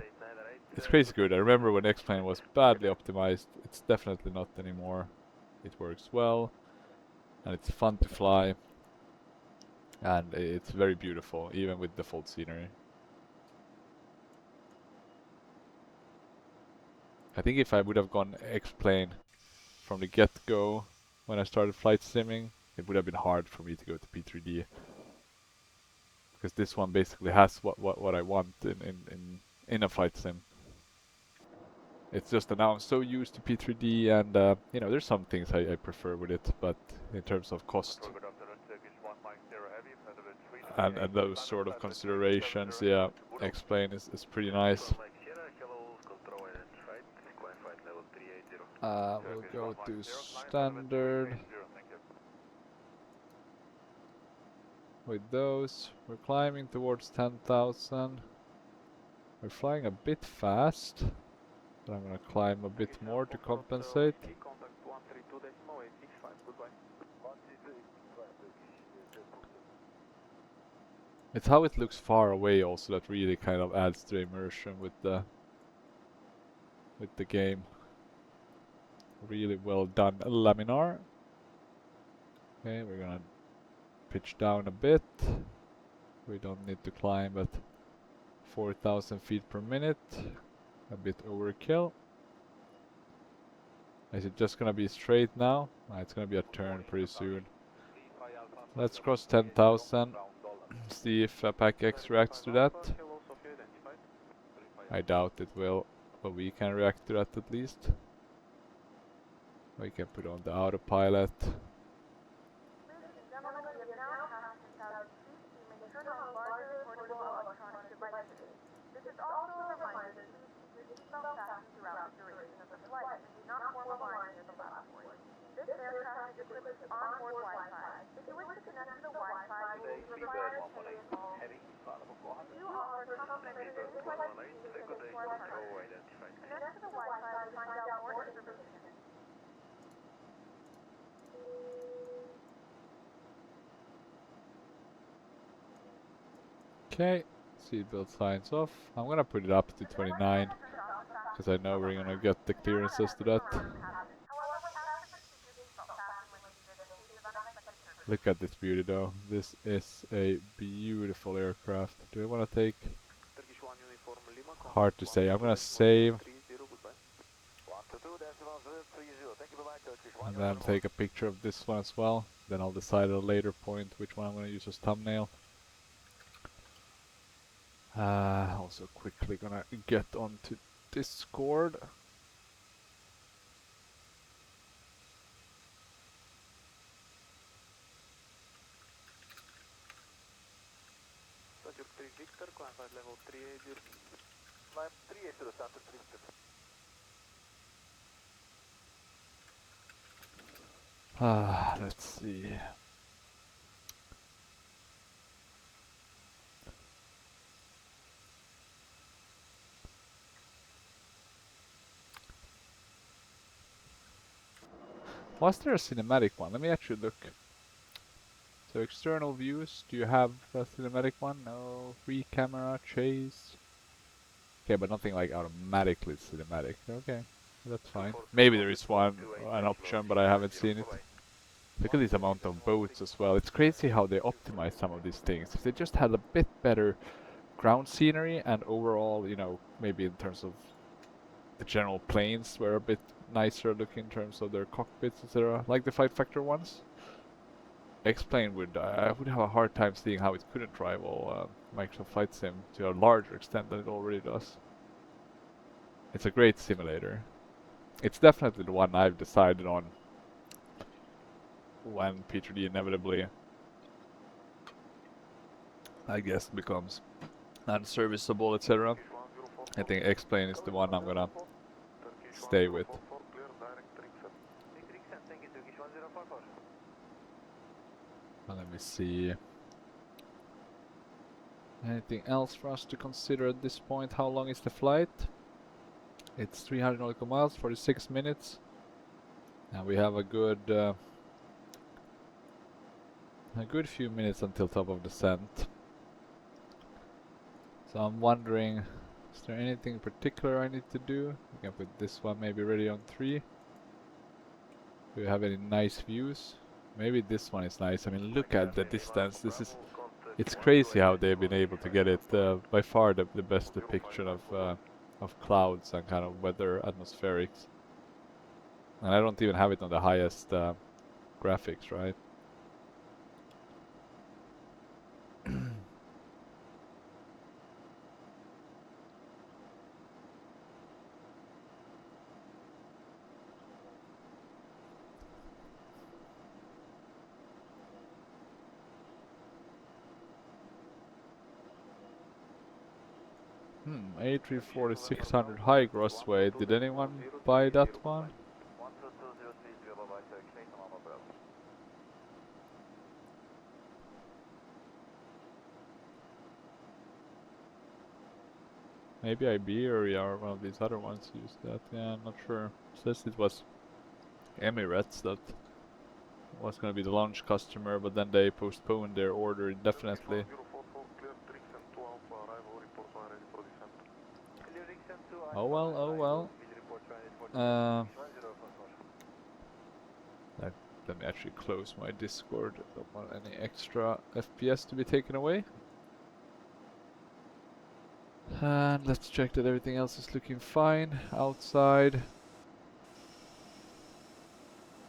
It's crazy good. I remember when X-Plane was badly optimized. It's definitely not anymore. It works well, and it's fun to fly, and it's very beautiful, even with default scenery. I think if I would have gone X-Plane from the get-go when I started flight simming, it would have been hard for me to go to P3D. Because this one basically has what I want in a flight sim. It's just that now I'm so used to P3D, and you know, there's some things I prefer with it, but in terms of cost and those sort of considerations, yeah, X-Plane is pretty nice. We'll go to standard. With those, we're climbing towards 10,000. We're flying a bit fast, but I'm gonna climb a bit more to compensate. It's how it looks far away also that really kind of adds to the immersion with the game. Really well done, Laminar. Okay, we're gonna pitch down a bit. We don't need to climb at 4,000 feet per minute. A bit overkill. Is it just gonna be straight now? It's gonna be a turn pretty soon. Let's cross 10,000. See if Pack X reacts to that. I doubt it will, but we can react to that at least. We can put on the autopilot. Okay, seatbelt signs off. I'm gonna put it up to 29 because I know we're gonna get the clearances to that. Look at this beauty though. This is a beautiful aircraft. Do I want to take? Hard to say. I'm gonna save and then take a picture of this one as well. Then I'll decide at a later point which one I'm gonna use as thumbnail. Also quickly gonna get onto Discord. Let's see. Was there a cinematic one? Let me actually look. So external views, do you have a cinematic one? No. Free camera, chase. Okay, but nothing like automatically cinematic. Okay, that's fine. Maybe there is one, an option, but I haven't seen it. Look at this amount of boats as well. It's crazy how they optimize some of these things. If they just had a bit better ground scenery and overall, you know, maybe in terms of the general planes were a bit nicer looking in terms of their cockpits, etc. Like the Fight Factor ones. X-Plane would, I would have a hard time seeing how it couldn't rival Microsoft Flight Sim to a larger extent than it already does. It's a great simulator. It's definitely the one I've decided on when P3D inevitably I guess becomes unserviceable, etc. I think X-plane is the one I'm gonna stay with. Let me see. Anything else for us to consider at this point? How long is the flight? It's 300 nautical miles, 46 minutes. And we have a good few minutes until top of descent. So I'm wondering, is there anything particular I need to do? We can put this one maybe ready on 3. Do you have any nice views? Maybe this one is nice. I mean, look at the distance. It's crazy how they've been able to get it by far the best depiction of clouds and kind of weather atmospherics. And I don't even have it on the highest graphics, right? A340-600 high gross weight. Did anyone buy that one? Maybe Iberia or one of these other ones used that. Yeah, I'm not sure. It says it was Emirates that was going to be the launch customer, but then they postponed their order indefinitely. Oh well, oh well. Let me actually close my Discord. Don't want any extra FPS to be taken away. And let's check that everything else is looking fine outside.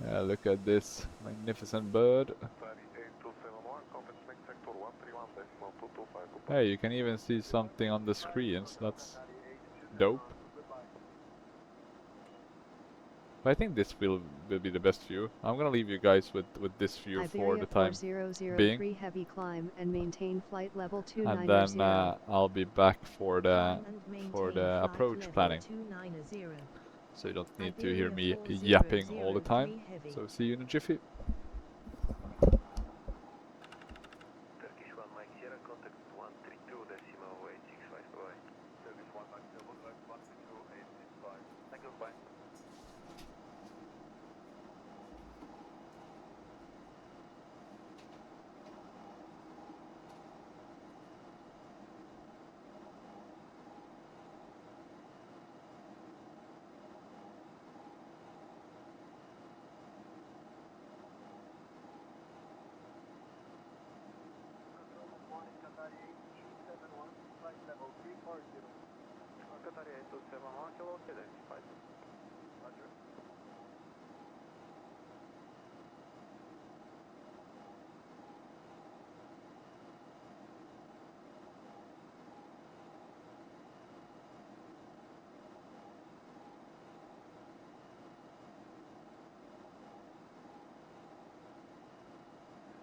Yeah, look at this magnificent bird. Hey, you can even see something on the screens. That's dope. But I think this will be the best view. I'm gonna leave you guys with this view for Iberia the time 4003 being. heavy climb and maintain flight level And then 290. I'll be back for Climb and maintain flight approach level planning. 290. So you don't need to hear Iberia me yapping all the time. 4003 heavy. So see you in a jiffy. Turkish 1 Mike Sierra, contact 132.865, bye-bye. Turkish 1 Mike Sierra, contact 132.865. Thank you, bye. Control, good morning, Qatar 8271, flight level 340. Qatar 8271, hello, identified. Roger.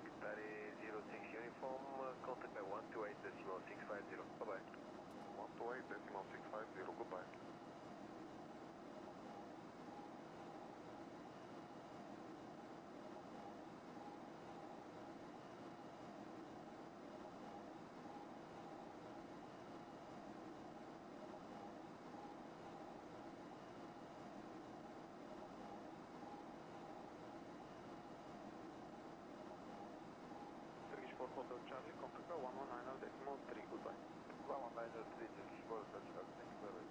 Qatar 06 uniform, contact by 128.650, bye-bye. 128.650, goodbye. Turkish 4 Hotel Charlie, contact by 119.3, goodbye. 119.3, Turkish 4 Hotel Charlie, thank you, bye-bye.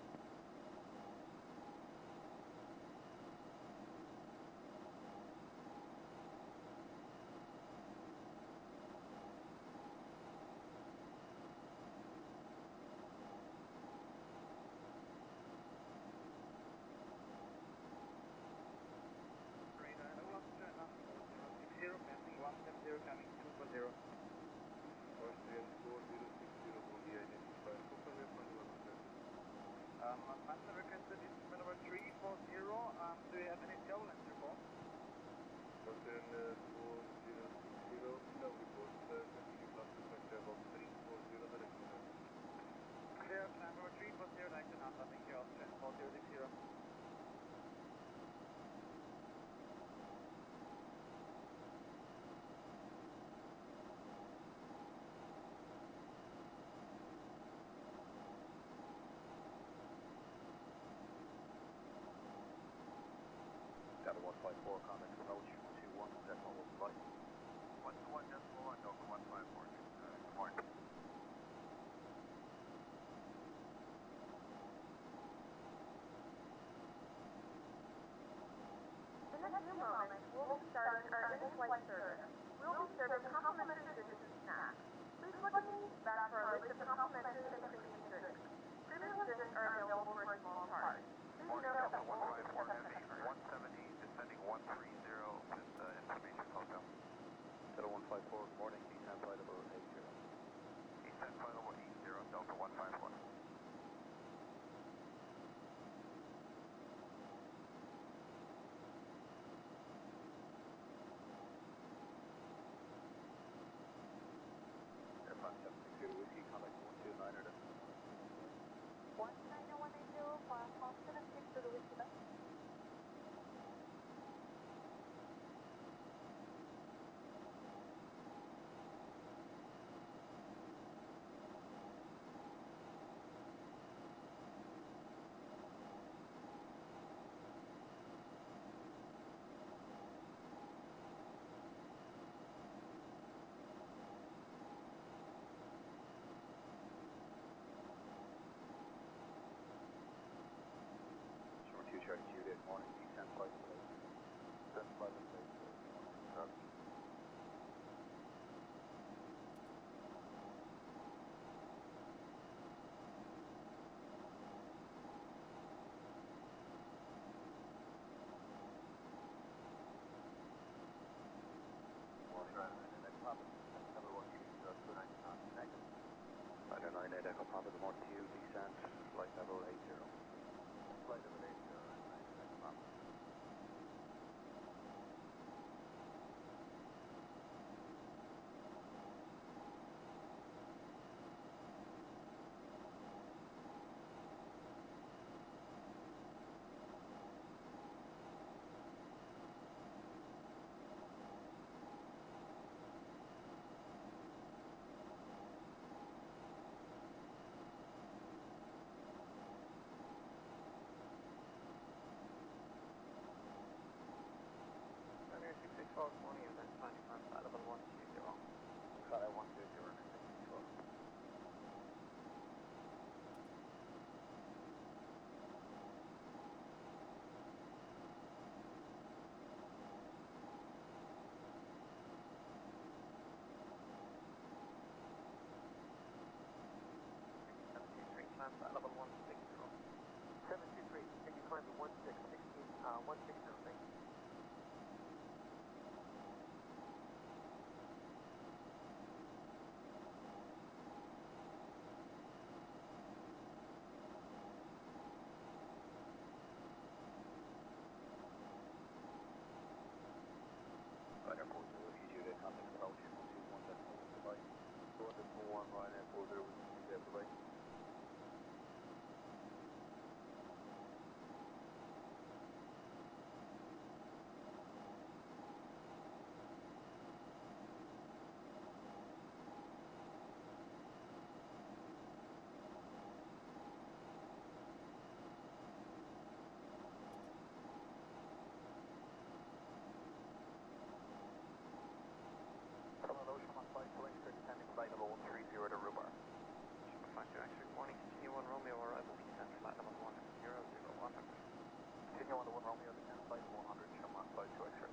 Radar Australia 4060, passing 170, coming 240. 4060 will be identified. Confirm your final level requested. Final requested is number 340. Do you have any turbulence report? Australian 4060, no reports. Continue climb to flight level 340. 154, contact approach 121.1, goodbye. 121.1, go for 154, good morning. In a few moments, we'll be starting our in-flight service. We will be serving complimentary dishes and snacks. Please look in the seat back for a list of complimentary and premium drinks. Premium drinks are available for a small charge. Please note that only if you have members. 170, descending 130 with information hotel. Delta 154, good morning, descent flight level 80. Descent flight level 80, Delta 154. Aircraft 760 Whiskey, contact 129 or decimal 180, goodbye. 129 or 180 for Fox 760 Whiskey Bus. Short 2 Charlie Juliet, good morning, descent flight level 80. Descent flight level 80, short 2 Charlie Juliet. Morning, Ryder 98 Echo Papa, descent level 130, 290 knots, Echo. Ryder 98 Echo Papa, good morning to you, descent flight level 80. Flight level 80, Ryder 98 Echo Papa. Runway 664, good morning, identify and climb flight level 120. Flight 120, runway 664. Right, 723, climb flight level 160. 723, continue climb to 160, thank you. Ryanair 40 Whiskey Juliet, contact approach 121.1, goodbye. 1.1, Ryanair 40 Whiskey Juliet, goodbye. Hello, Sherman 52 Extra, descending flight level 130 to Rubar. Sherman 52 Extra, good morning, continue 1 Romeo, arrival, descent flight level 100, 100. Continue on the 1 Romeo, descend flight level 100, Sherman 52 Extra.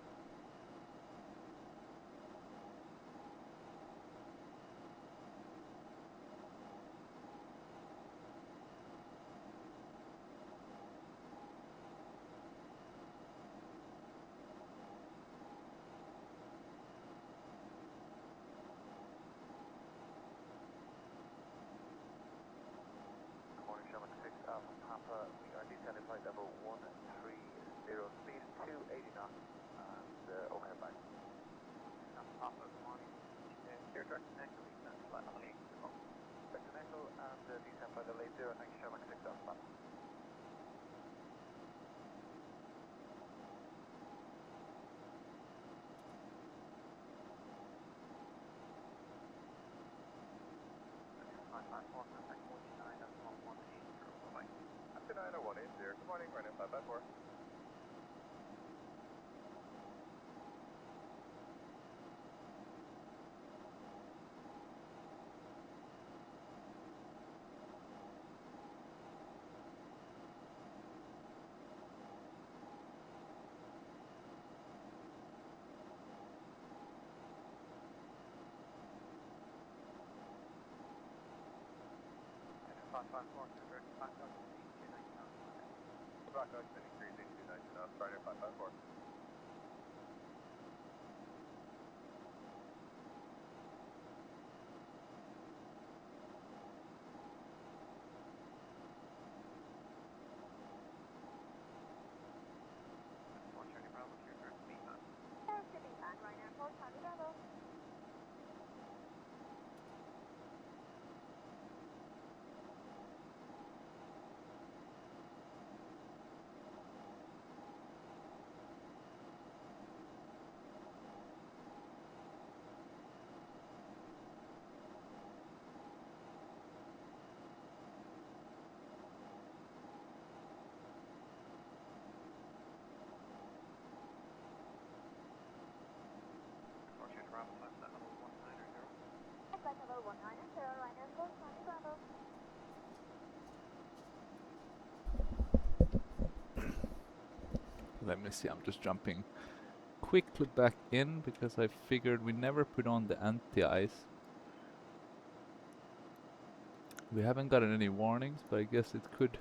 Good morning, Sherman 6 Alpha Papa. We are descending flight level 130, speed 280 knots, and overhead back. Sherman 6 Alpha Papa, good morning, clear direct and echo, descent flight level 80. Direct and echo and descend flight level 80, thank you, Sherman 6 Alpha Papa. Runway 554, contact 129.180, bye-bye. 129 or 180, good morning, Ryanair 554. 554, clear direct black occupancy 290 knots, flight level. Black oxygen increasing 290 knots, Spider 554. Four Charlie Bravo, clear direct to B-fan. Air to B-fan, Ryanair 4 Charlie Bravo. Four Charlie Bravo, climb flight level 190. Flight level 190, Ryanair 4 Charlie Bravo. Let me see, I'm just jumping quickly back in because I figured we never put on the anti-ice. We haven't gotten any warnings, but I guess it could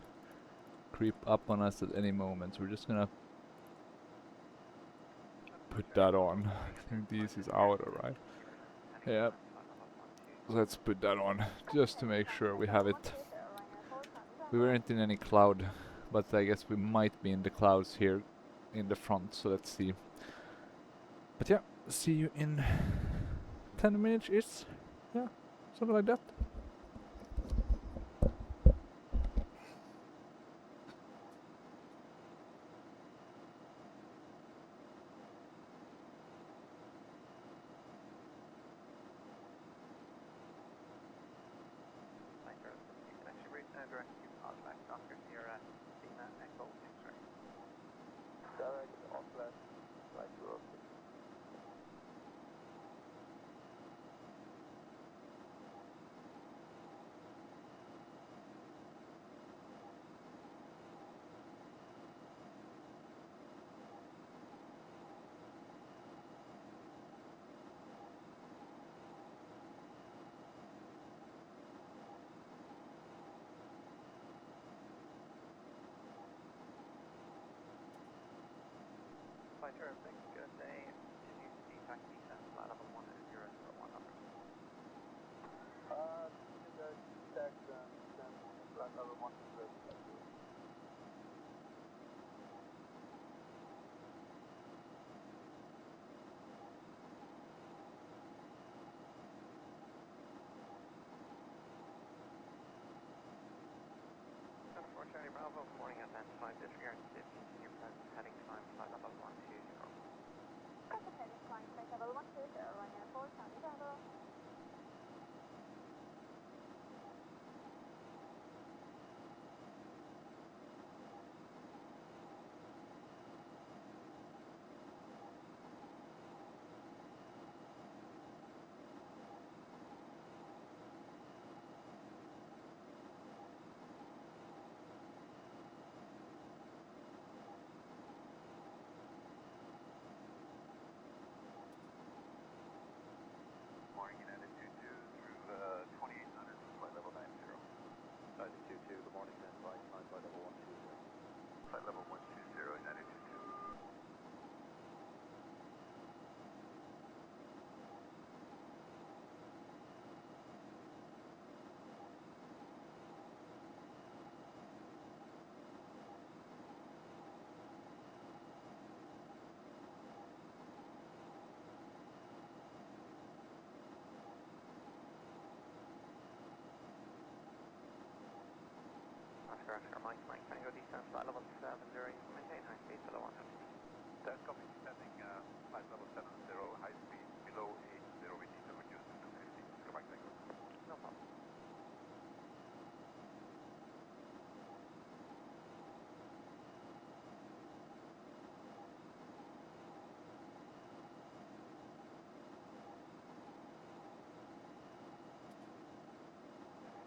creep up on us at any moment. So we're just gonna put that on. I think this is out, alright. Yeah, let's put that on just to make sure we have it. We weren't in any cloud, but I guess we might be in the clouds here in the front, so let's see. But yeah, see you in 10 minutes-ish. Yeah, something like that. Flight 06, connection route now direct to Oslo, Oscar Sierra, Lima, Echo, X-ray. Direct Oslo, flight 06. Flight 06, good day. Continue to DTAC descent, flight level 1001 knots. Continue to detect and descend flight level 100, flight 06. Center 4 Charlie Bravo, good morning, identified, disregard SID, continue present, heading climb, flight level 120. Present heading climb, flight level 120, Ryanair 4 Charlie Bravo. Morning, United 22 through 2800 for flight level 90. United 22, good morning, identified, climb flight level 120. Flight level 120, United 22. Oscar Mike, Tango descent, flight level 70, you can maintain high speed below 100. That's copy, descending flight level 70, high speed below 80, we need to reduce to 250, Oscar Mike Tango. No problem.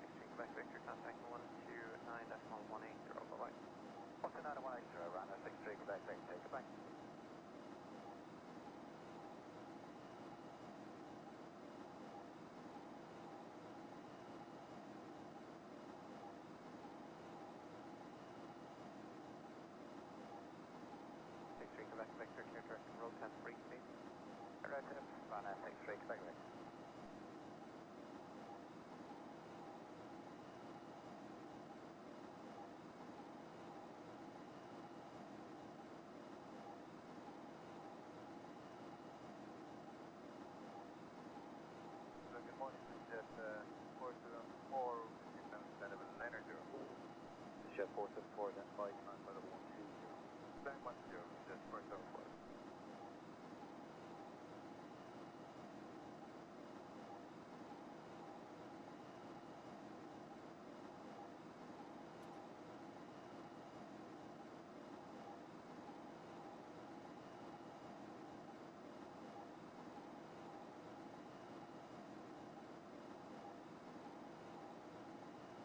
Extreme Quebec Victor, contact 129.180, bye-bye. 129.180, runner 63 Quebec Victor, goodbye. Vector clear direction, road test free speed. Right, run 63, expect right. Good morning, Jet 474 with your climb flight level 900. Jet 474, identify climb flight level 120. Climb 120, Jet 474.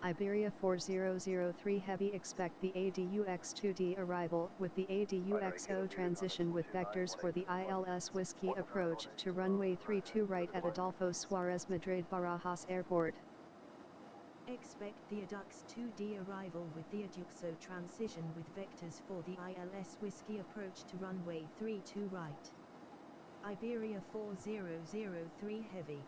Iberia 4003 Heavy, expect the ADUX-2D arrival with the ADUXO transition with vectors for the ILS Whiskey approach to runway 32 right at Adolfo Suarez Madrid Barajas Airport. Expect the ADUX 2D arrival with the ADUXO transition with vectors for the ILS Whiskey approach to runway 32 right. Iberia 4003 Heavy.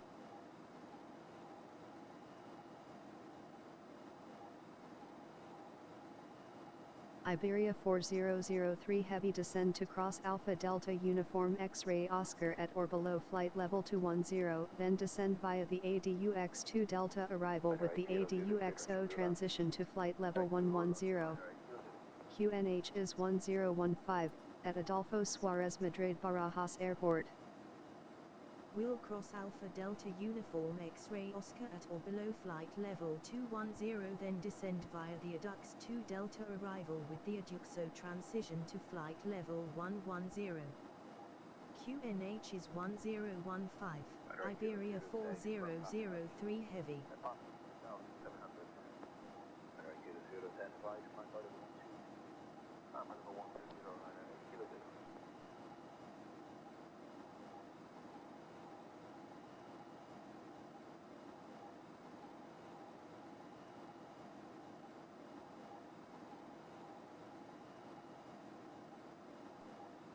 Iberia 4003 Heavy, descend to cross Alpha Delta Uniform X-Ray Oscar at or below flight level 210, then descend via the ADUX-2 Delta arrival with the ADUXO transition to flight level 110. QNH is 1015, at Adolfo Suarez Madrid Barajas Airport. Will cross Alpha Delta Uniform X-Ray Oscar at or below flight level 210, then descend via the ADUX 2 Delta arrival with the ADUXO transition to flight level 110. QNH is 1015, Iberia 4003 Heavy. Passing 2,700. Alright, Kilo Zulu identified, climb flight level 120. Climb flight level 120, liner 8 Kilo Zulu.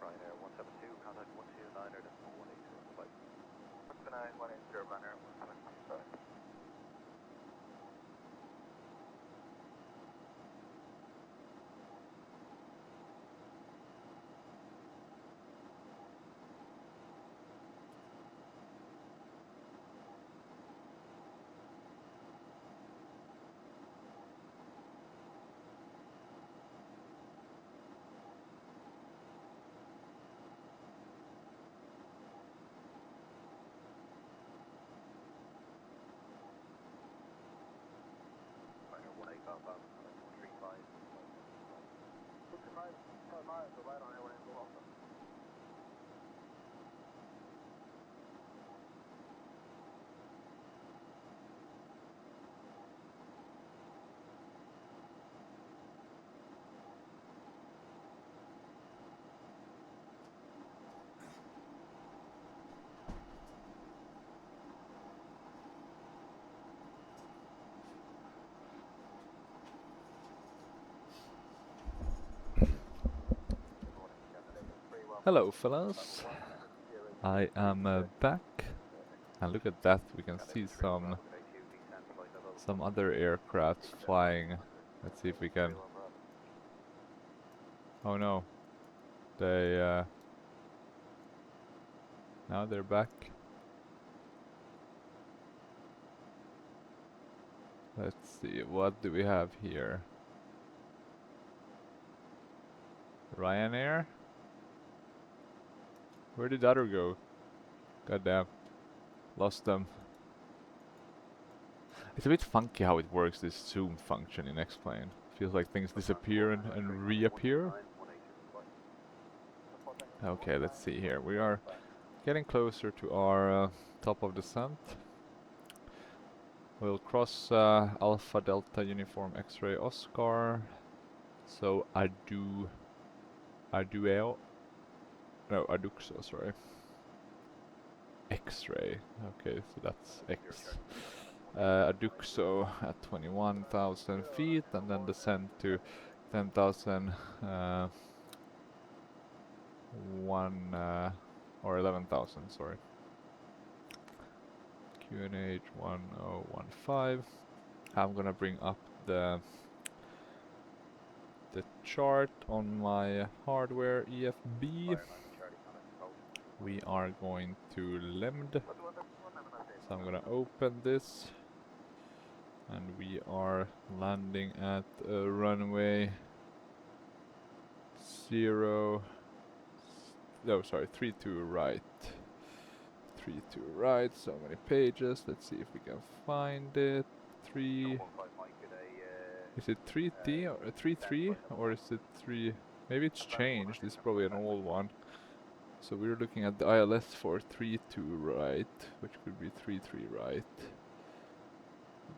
Ryanair 172, contact 129er, decimal 180, goodbye. 129, 180, Ryanair 172, sorry. Ryanair 18 Golf Alpha, contact 135, 65165. 135 and 65 miles, go right on Ryanair 18 Golf Alpha. Good morning, Captain Echo 3, welcome. Hello, fellas. I am back, and look at that. We can see some other aircraft flying. Let's see if we can. Oh no, they now they're back. Let's see, what do we have here? Ryanair? Where did the other go? Goddamn, lost them. It's a bit funky how it works, this zoom function in X-Plane. Feels like things disappear and reappear. Okay, let's see here. We are getting closer to our top of descent. We'll cross Alpha Delta Uniform X-Ray Oscar. So Adueo. No, Aduxo, sorry. X-ray. Okay, so that's X. Aduxo at 21,000 feet, and then descend to 10,000. or 11,000, sorry. QNH 1015. I'm gonna bring up the chart on my hardware EFB. We are going to LEMD. So I'm gonna open this, and we are landing at runway 32 right. 32 right, so many pages. Let's see if we can find it. 3. Is it 3T or 33 or is it 3? Maybe it's changed. It's probably an old one. So we're looking at the ILS for 32 right, which could be 33 right.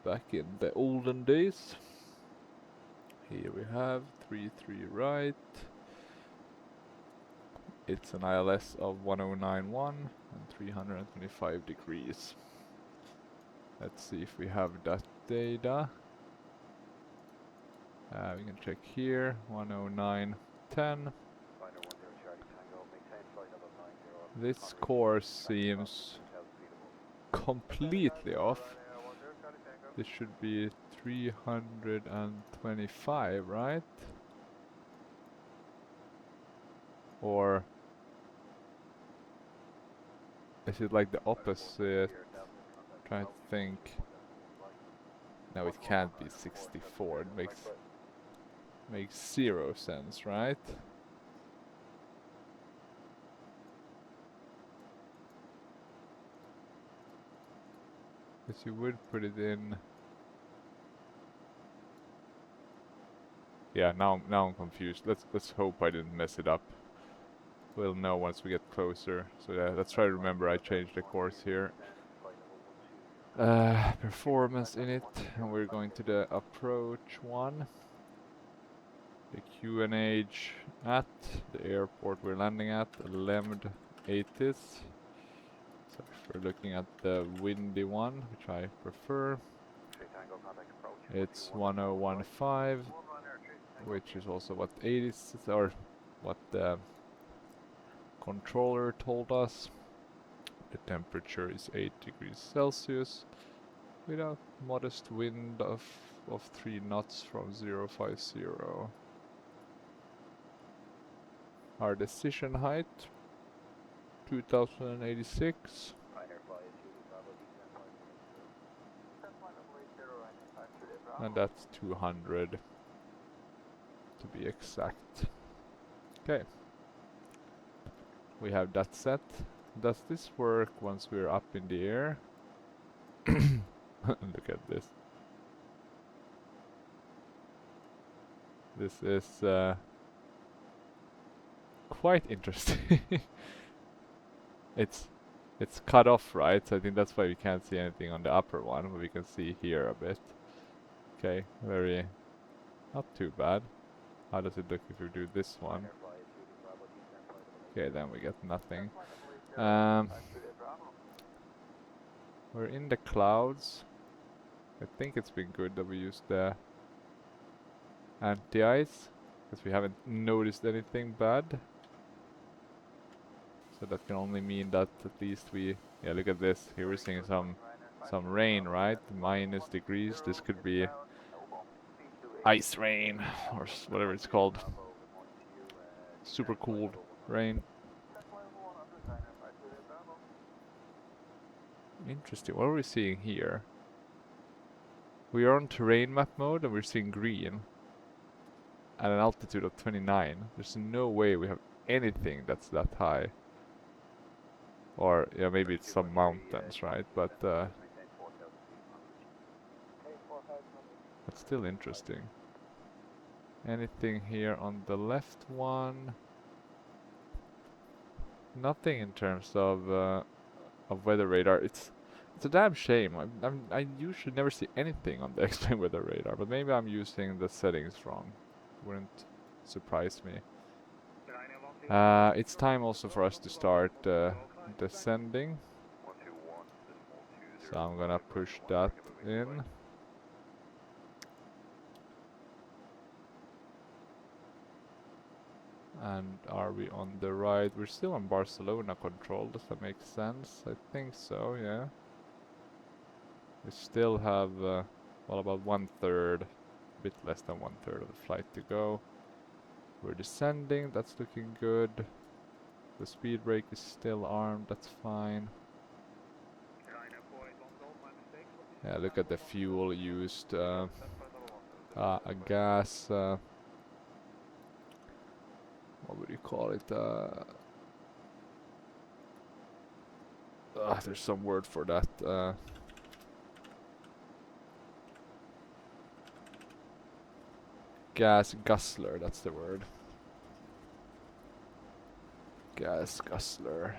Back in the olden days. Here we have 33 right. It's an ILS of 1091 and 325 degrees. Let's see if we have that data. We can check here, 109.10. This course seems completely off. This should be 325, right? Or is it like the opposite? Trying to think. No, it can't be 64. It makes zero sense, right? Because you would put it in. Yeah, now I'm confused. Let's hope I didn't mess it up. We'll know once we get closer. So yeah, let's try to remember I changed the course here. Performance in it, and we're going to the approach one. The QNH at the airport we're landing at, LEMD 80s. So if we're looking at the windy one, which I prefer, it's 1015, which is also what 80s or what the controller told us. The temperature is 8 degrees Celsius with a modest wind of 3 knots from 050. Our decision height 2086, and that's 200 to be exact. Okay, we have that set. Does this work once we're up in the air? Look at this. This is quite interesting. It's cut off, right? So I think that's why we can't see anything on the upper one, but we can see here a bit. Okay, not too bad. How does it look if we do this one? Okay, then we get nothing. We're in the clouds. I think it's been good that we used the anti-ice, because we haven't noticed anything bad. So that can only mean that at least yeah, look at this. Here we're seeing some rain, right? Minus degrees. This could be ice rain or whatever it's called. Super cold rain. Interesting. What are we seeing here? We are on terrain map mode and we're seeing green at an altitude of 29. There's no way we have anything that's that high. Or, yeah, maybe it's some mountains, right? But, that's still interesting. Anything here on the left one? Nothing in terms of weather radar. It's a damn shame. I usually never see anything on the X-plane weather radar, but maybe I'm using the settings wrong. Wouldn't surprise me. It's time also for us to start descending. So I'm gonna push that in. And are we on the right? We're still on Barcelona control. Does that make sense? I think so, yeah. We still have, well, about 1/3, a bit less than 1/3 of the flight to go. We're descending, that's looking good. The speed brake is still armed, that's fine. Yeah, look at the fuel used. A gas, what would you call it? There's some word for that. Gas guzzler, that's the word. Gas guzzler.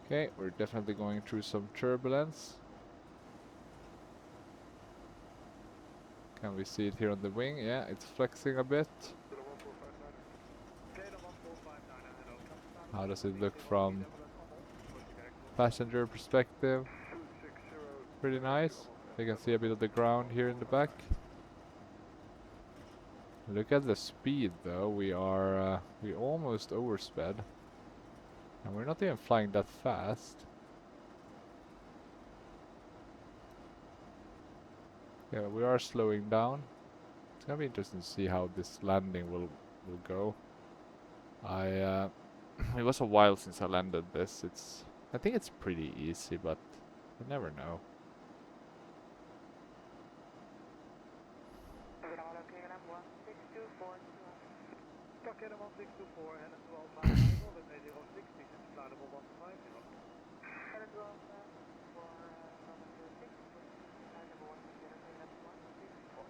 Okay, we're definitely going through some turbulence. Can we see it here on the wing? Yeah, it's flexing a bit. How does it look from passenger perspective? Pretty nice. You can see a bit of the ground here in the back. Look at the speed though, we almost oversped. And we're not even flying that fast. Yeah, we are slowing down. It's gonna be interesting to see how this landing will go. It was a while since I landed this. I think it's pretty easy, but you never know. Takeda 1624, heading to Alpha Arrival, runway 06, descend to flight level 150. Heading to Alpha for runway 06, flight level 150, Takeda 164.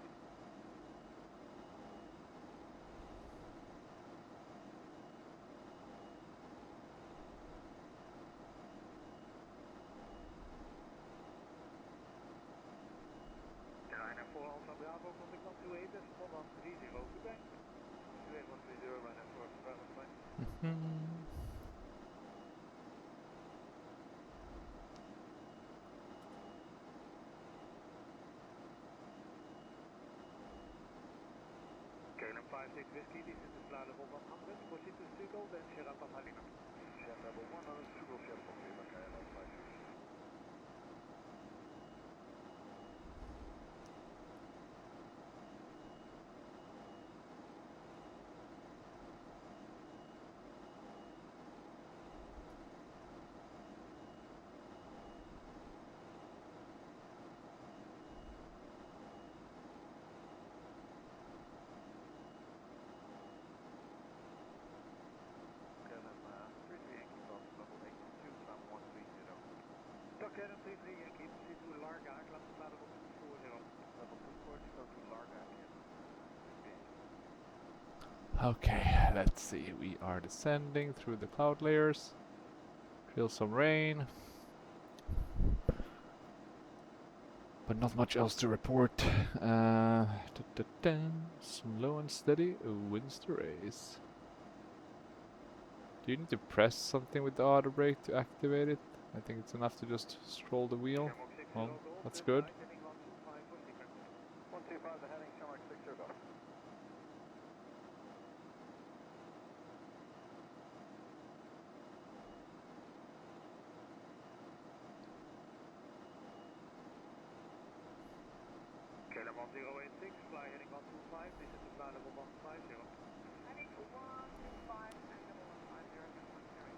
Carolina 4 Alpha Bravo, contact 128, decimal 130, goodbye. 28 130, runway 4 Alpha Bravo, goodbye. KLM 56 Whiskey, descend to flight level 100, proceed to Schugal, then Sierra Papa Lima. Sierra level 100, Schugal, Sierra Papa Lima, KLM 56. KLM 33 Yankee, pass level 82, climb 130. KLM 33 Yankee, proceed to Larga, climb to flight level 240. Level 240, go to Larga, KLM 33 Yankee. Okay, let's see. We are descending through the cloud layers. Feel some rain. But not much else to report. Some low and steady wins the race. Do you need to press something with the auto brake to activate it? I think it's enough to just scroll the wheel. Well, that's good. 125, the heading, Shamrock 60 Golf. KLM 1086, fly heading 125, descend to flight level 150. Heading 125 and level 150, KLM 1086.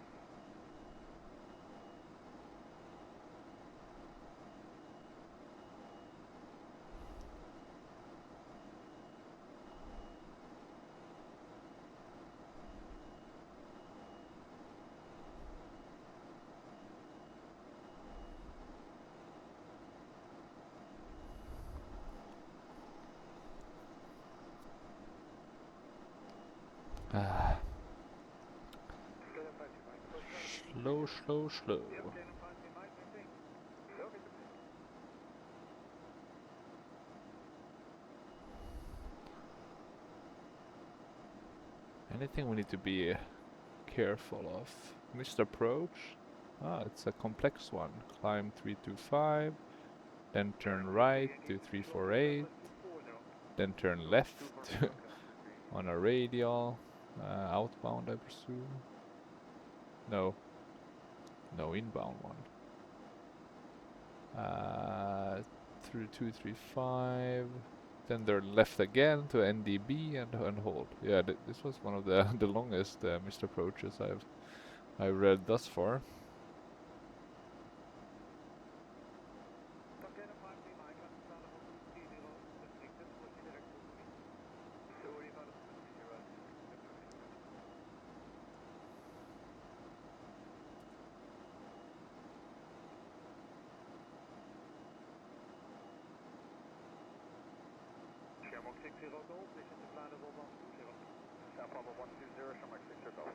Slow, slow, slow. Anything we need to be careful of? Missed approach? Ah, it's a complex one. Climb 325, then turn right to 348, then turn left On a radial, outbound I presume. No, no inbound one. Through 235. Then they're left again to NDB and hold. Yeah, this was one of the the longest missed approaches I've read thus far. Shamrock 60 Golf, vision to fly level 120. San Pablo 120, Shamrock 60 Golf.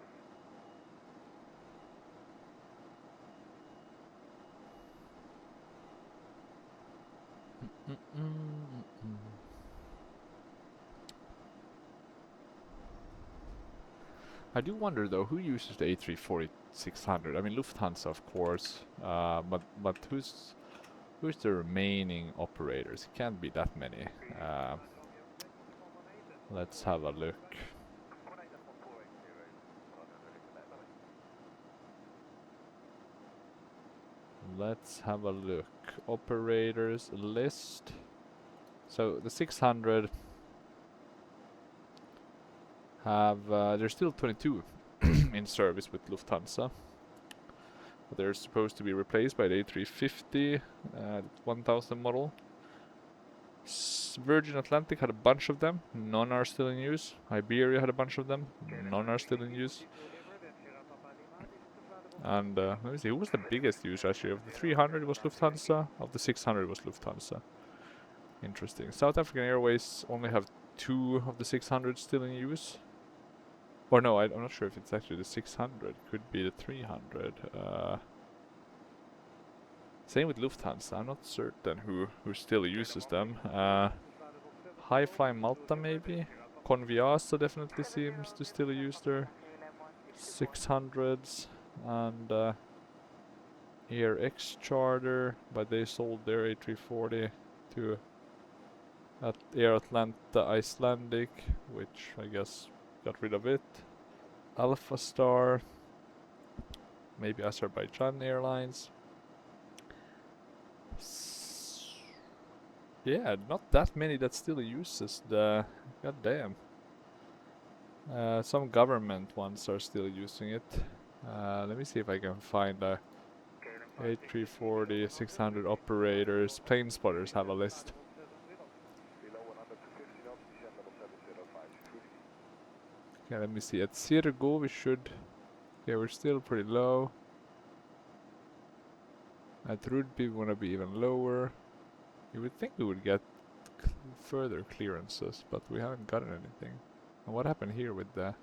I do wonder though, who uses the A340-600? I mean, Lufthansa of course, but who's the remaining operators? It can't be that many. Let's have a look. Let's have a look. Operators list. So the 600 have there's still 22 in service with Lufthansa. But they're supposed to be replaced by the A350 1000 model. Virgin Atlantic had a bunch of them, none are still in use. Iberia had a bunch of them, none are still in use. And let me see, who was the biggest user actually? Of the 300 it was Lufthansa, of the 600 it was Lufthansa. Interesting. South African Airways only have 2 of the 600 still in use. Or no, I'm not sure if it's actually the 600, could be the 300. Same with Lufthansa, I'm not certain who still uses them. High Fly Malta maybe? Conviasa definitely seems to still use their 600s. And Air X Charter, but they sold their A340 to Air Atlanta Icelandic, which I guess got rid of it. Alpha Star, maybe Azerbaijan Airlines. Yeah, not that many that still uses the... God damn. Some government ones are still using it. Let me see if I can find a A340-600 operators. Plane spotters have a list. Okay, let me see. At Cirgo we should... Yeah, we're still pretty low. At Rudby we want to be even lower. You would think we would get further clearances, but we haven't gotten anything. And what happened here with the...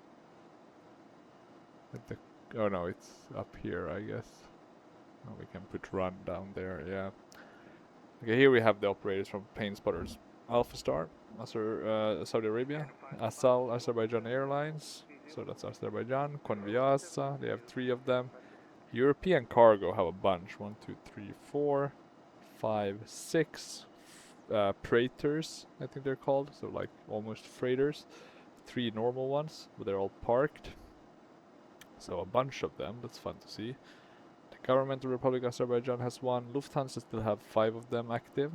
Oh no, it's up here, I guess. Oh, we can put run down there, yeah. Okay, here we have the operators from Plane Spotters. Alpha Star, Saudi Arabia. Asal, Azerbaijan Airlines. So that's Azerbaijan. Conviasa, they have 3 of them. European Cargo have a bunch. 1, 2, 3, 4, 5, 6. Freighters, I think they're called. So like almost freighters. 3 normal ones, but they're all parked. So a bunch of them, that's fun to see. The Governmental Republic of Azerbaijan has 1. Lufthansa still have 5 of them active.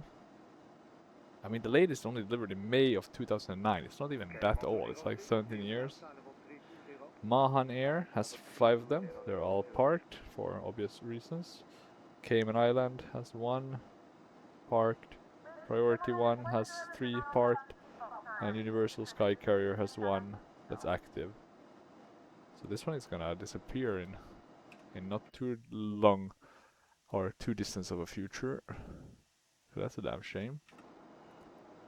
I mean, the latest only delivered in May of 2009. It's not even that old. It's like 17 years. Mahan Air has 5 of them. They're all parked for obvious reasons. Cayman Island has 1 parked. Priority 1 has 3 parked. And Universal Sky Carrier has 1 that's active. So this one is gonna disappear in not too long or too distant of a future. So that's a damn shame.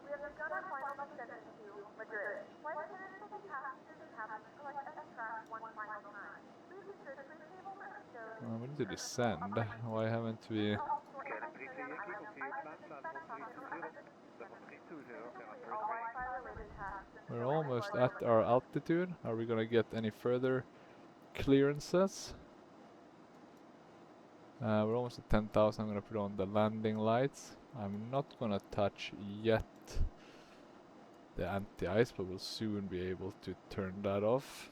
We have begun our final descent to Madrid. Flight attendants will be passengers and cabins to collect any trash one final time. Please ensure tray table and stove. We need to descend. Why haven't we... We're almost at our altitude. Are we gonna get any further clearances? We're almost at 10,000. I'm gonna put on the landing lights. I'm not gonna touch yet the anti-ice, but we'll soon be able to turn that off.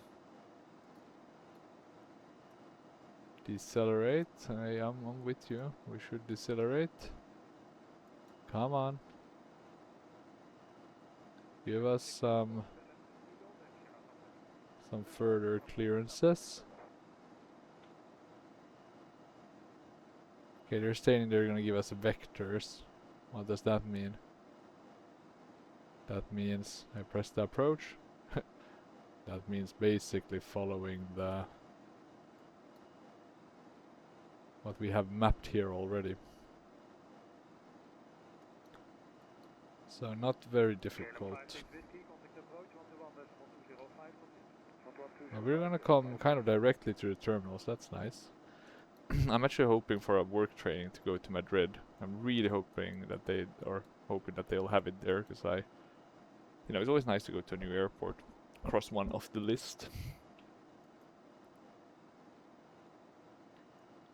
Decelerate. I'm with you. We should decelerate. Come on. Give us some further clearances. Okay, they're saying they're gonna give us vectors. What does that mean? That means I press the approach. That means basically following the what we have mapped here already. So not very difficult. We're gonna come kind of directly to the terminals, that's nice. I'm actually hoping for a work training to go to Madrid. I'm really hoping that they'll have it there, because you know, it's always nice to go to a new airport. Cross one off the list.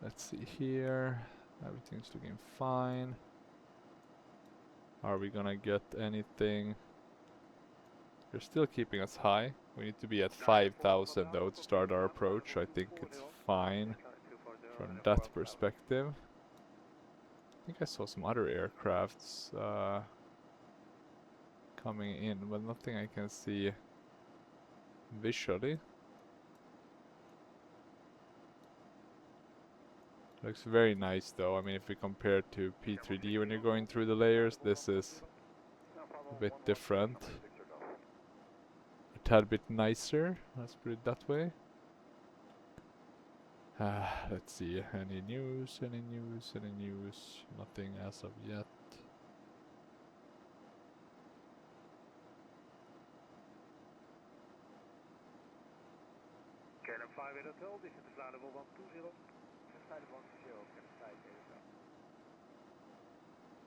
Let's see here. Everything's looking fine. Are we gonna get anything? They're still keeping us high. We need to be at 5,000 though to start our approach. I think it's fine from that perspective. I think I saw some other aircrafts coming in, but nothing I can see visually. Looks very nice though. I mean, if we compare to P3D when you're going through the layers, this is a bit different. A tad bit nicer, let's put it that way. Let's see, any news, any news, any news? Nothing as of yet.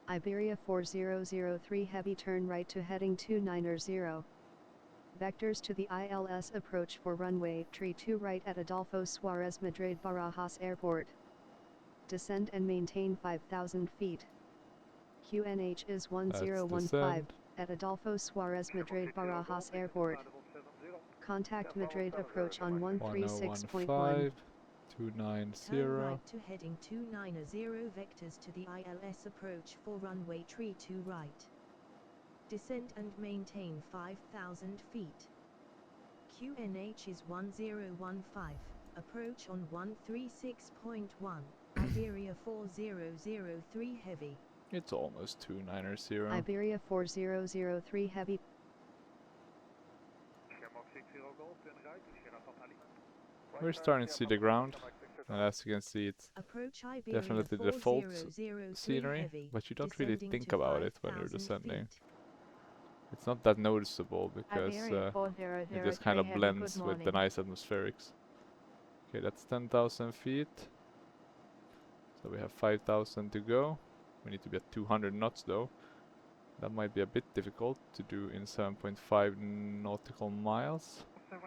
Iberia 4003 heavy turn right to heading 290. Vectors to the ILS approach for runway tree 2 right at Adolfo Suarez Madrid Barajas Airport. Descend and maintain 5,000 feet. QNH is 1015 at Adolfo Suarez Madrid Barajas Airport. Contact Madrid approach on 136.1. 290. Turn right to heading 290 vectors to the ILS approach for runway tree 2 right. Descend and maintain 5,000 feet. QNH is 1015, approach on 136.1, Iberia 4003 heavy. It's almost 290. Iberia 4003 heavy. We're starting to see the ground, and as you can see, it's definitely the default scenery, heavy, but you don't really descending think to about it when you're 5,000 descending. feet. It's not that noticeable because it just kind of blends with the nice atmospherics. Okay, that's 10,000 feet. So we have 5,000 to go. We need to be at 200 knots though. That might be a bit difficult to do in 7.5 nautical miles. And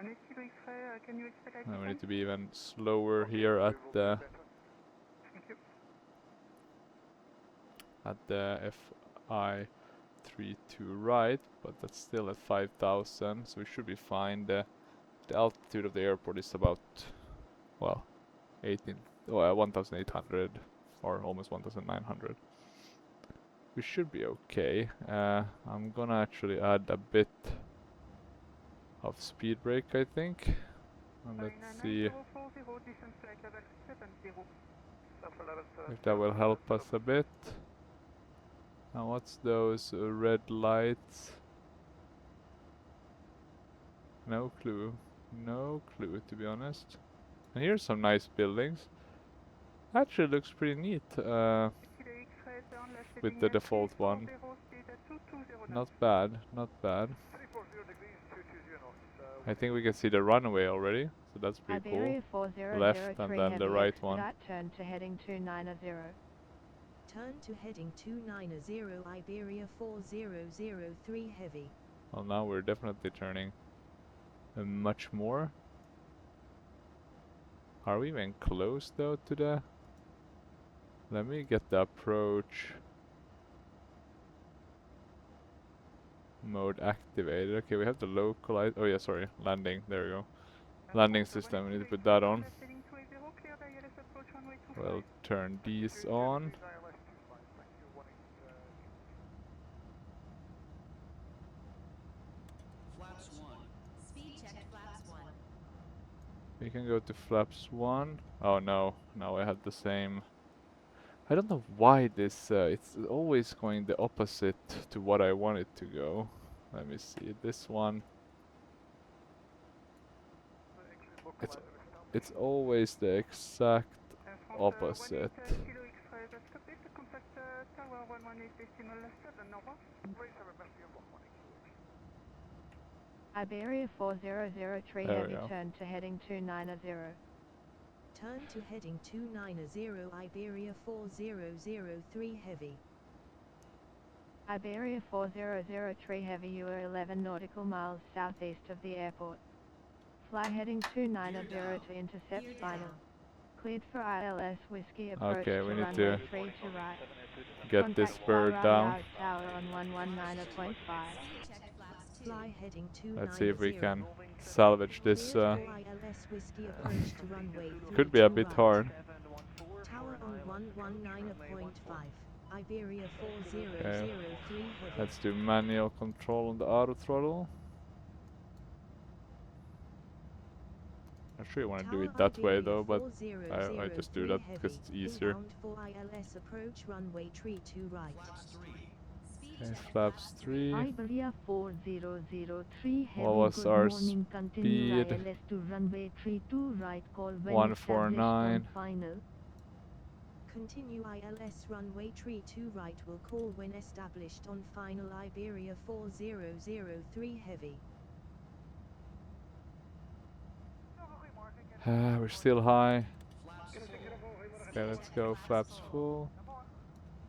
we need to be even slower here at the FI32 right, but that's still at 5,000, so we should be fine. The altitude of the airport is about, well, 1,800 or almost 1,900. We should be okay. I'm gonna actually add a bit of speed brake, I think. And let's see if that will help us a bit. Now what's those red lights? No clue. No clue, to be honest. And here's some nice buildings. Actually looks pretty neat with the default one. Not bad, not bad. I think we can see the runway already, so that's pretty cool. Left and then the right one. Turn to heading 290. Turn to heading 290 Iberia 4003 heavy. Well, now we're definitely turning much more. Are we even close though to the... Let me get the approach. mode activated. Okay, we have the localize. Oh yeah, sorry, landing. There we go. Landing system. We need to put that on. We'll turn these on. Flaps 1. Speed check flaps 1. We can go to flaps 1. Oh no, now I had the same. I don't know why this, it's always going the opposite to what I want it to go. Let me see, this one. It's always the exact opposite. Iberia 4003 There we heavy go. turn to heading 290. Turn to heading 290 Iberia 4003 heavy. Iberia 4003 heavy, you are 11 nautical miles southeast of the airport. Fly heading 290 to intercept final. Cleared for ILS Whiskey approach Okay, to we need runway to 3 to right. get this Contact bird Far down. Radar Tower on 119.5. Fly heading 290. Let's see if we can salvage this. Cleared for ILS Whiskey approach to runway 3 Could be a to bit right. hard. Tower on 119.5. Iberia 4003 Okay. heavy. Let's do manual control on the auto throttle. I'm sure you want to do it that way though, but I just do that because it's easier. Inbound for ILS approach runway 3 to right. Okay, flaps 3. Iberia 4003 heavy, What was good our morning, continue speed? ILS to runway 3 to right, call when 149. established on final. Continue ILS runway 3 to right, will call when established on final. Iberia 4003 heavy. We're still high. Okay, let's go flaps full.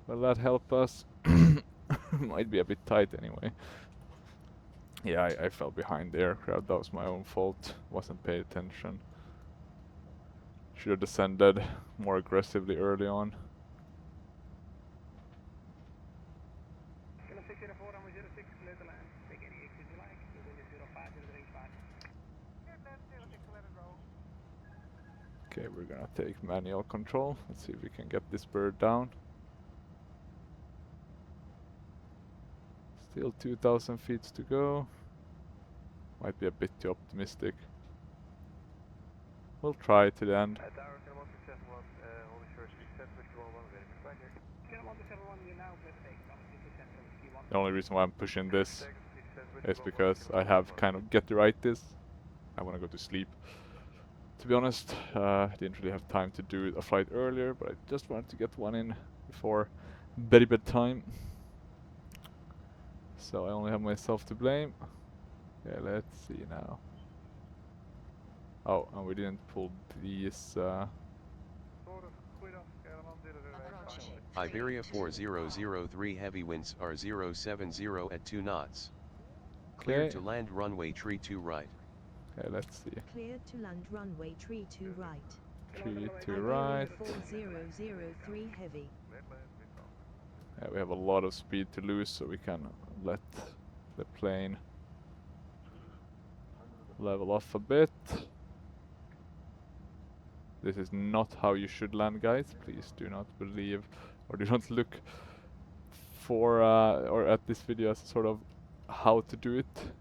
Will that help us? Might be a bit tight anyway. Yeah, I fell behind the aircraft. That was my own fault. Wasn't paying attention. Should have descended more aggressively early on. Okay, we're gonna take manual control. Let's see if we can get this bird down. Still 2,000 feet to go. Might be a bit too optimistic. We'll try to the end. The only reason why I'm pushing this is because I have kind of get to write this. I want to go to sleep. To be honest, didn't really have time to do a flight earlier, but I just wanted to get one in before bedtime. So I only have myself to blame. Okay, let's see now. Oh, and we didn't pull these. Iberia 4003 heavy winds are 070 at 2 knots. Cleared Okay. to land runway 32 right. Okay, let's see. Cleared to land runway 3 to right. 3 to right. 4003 heavy. Yeah, we have a lot of speed to lose, so we can let the plane level off a bit. This is not how you should land, guys. Please do not believe or do not look for or at this video as sort of how to do it.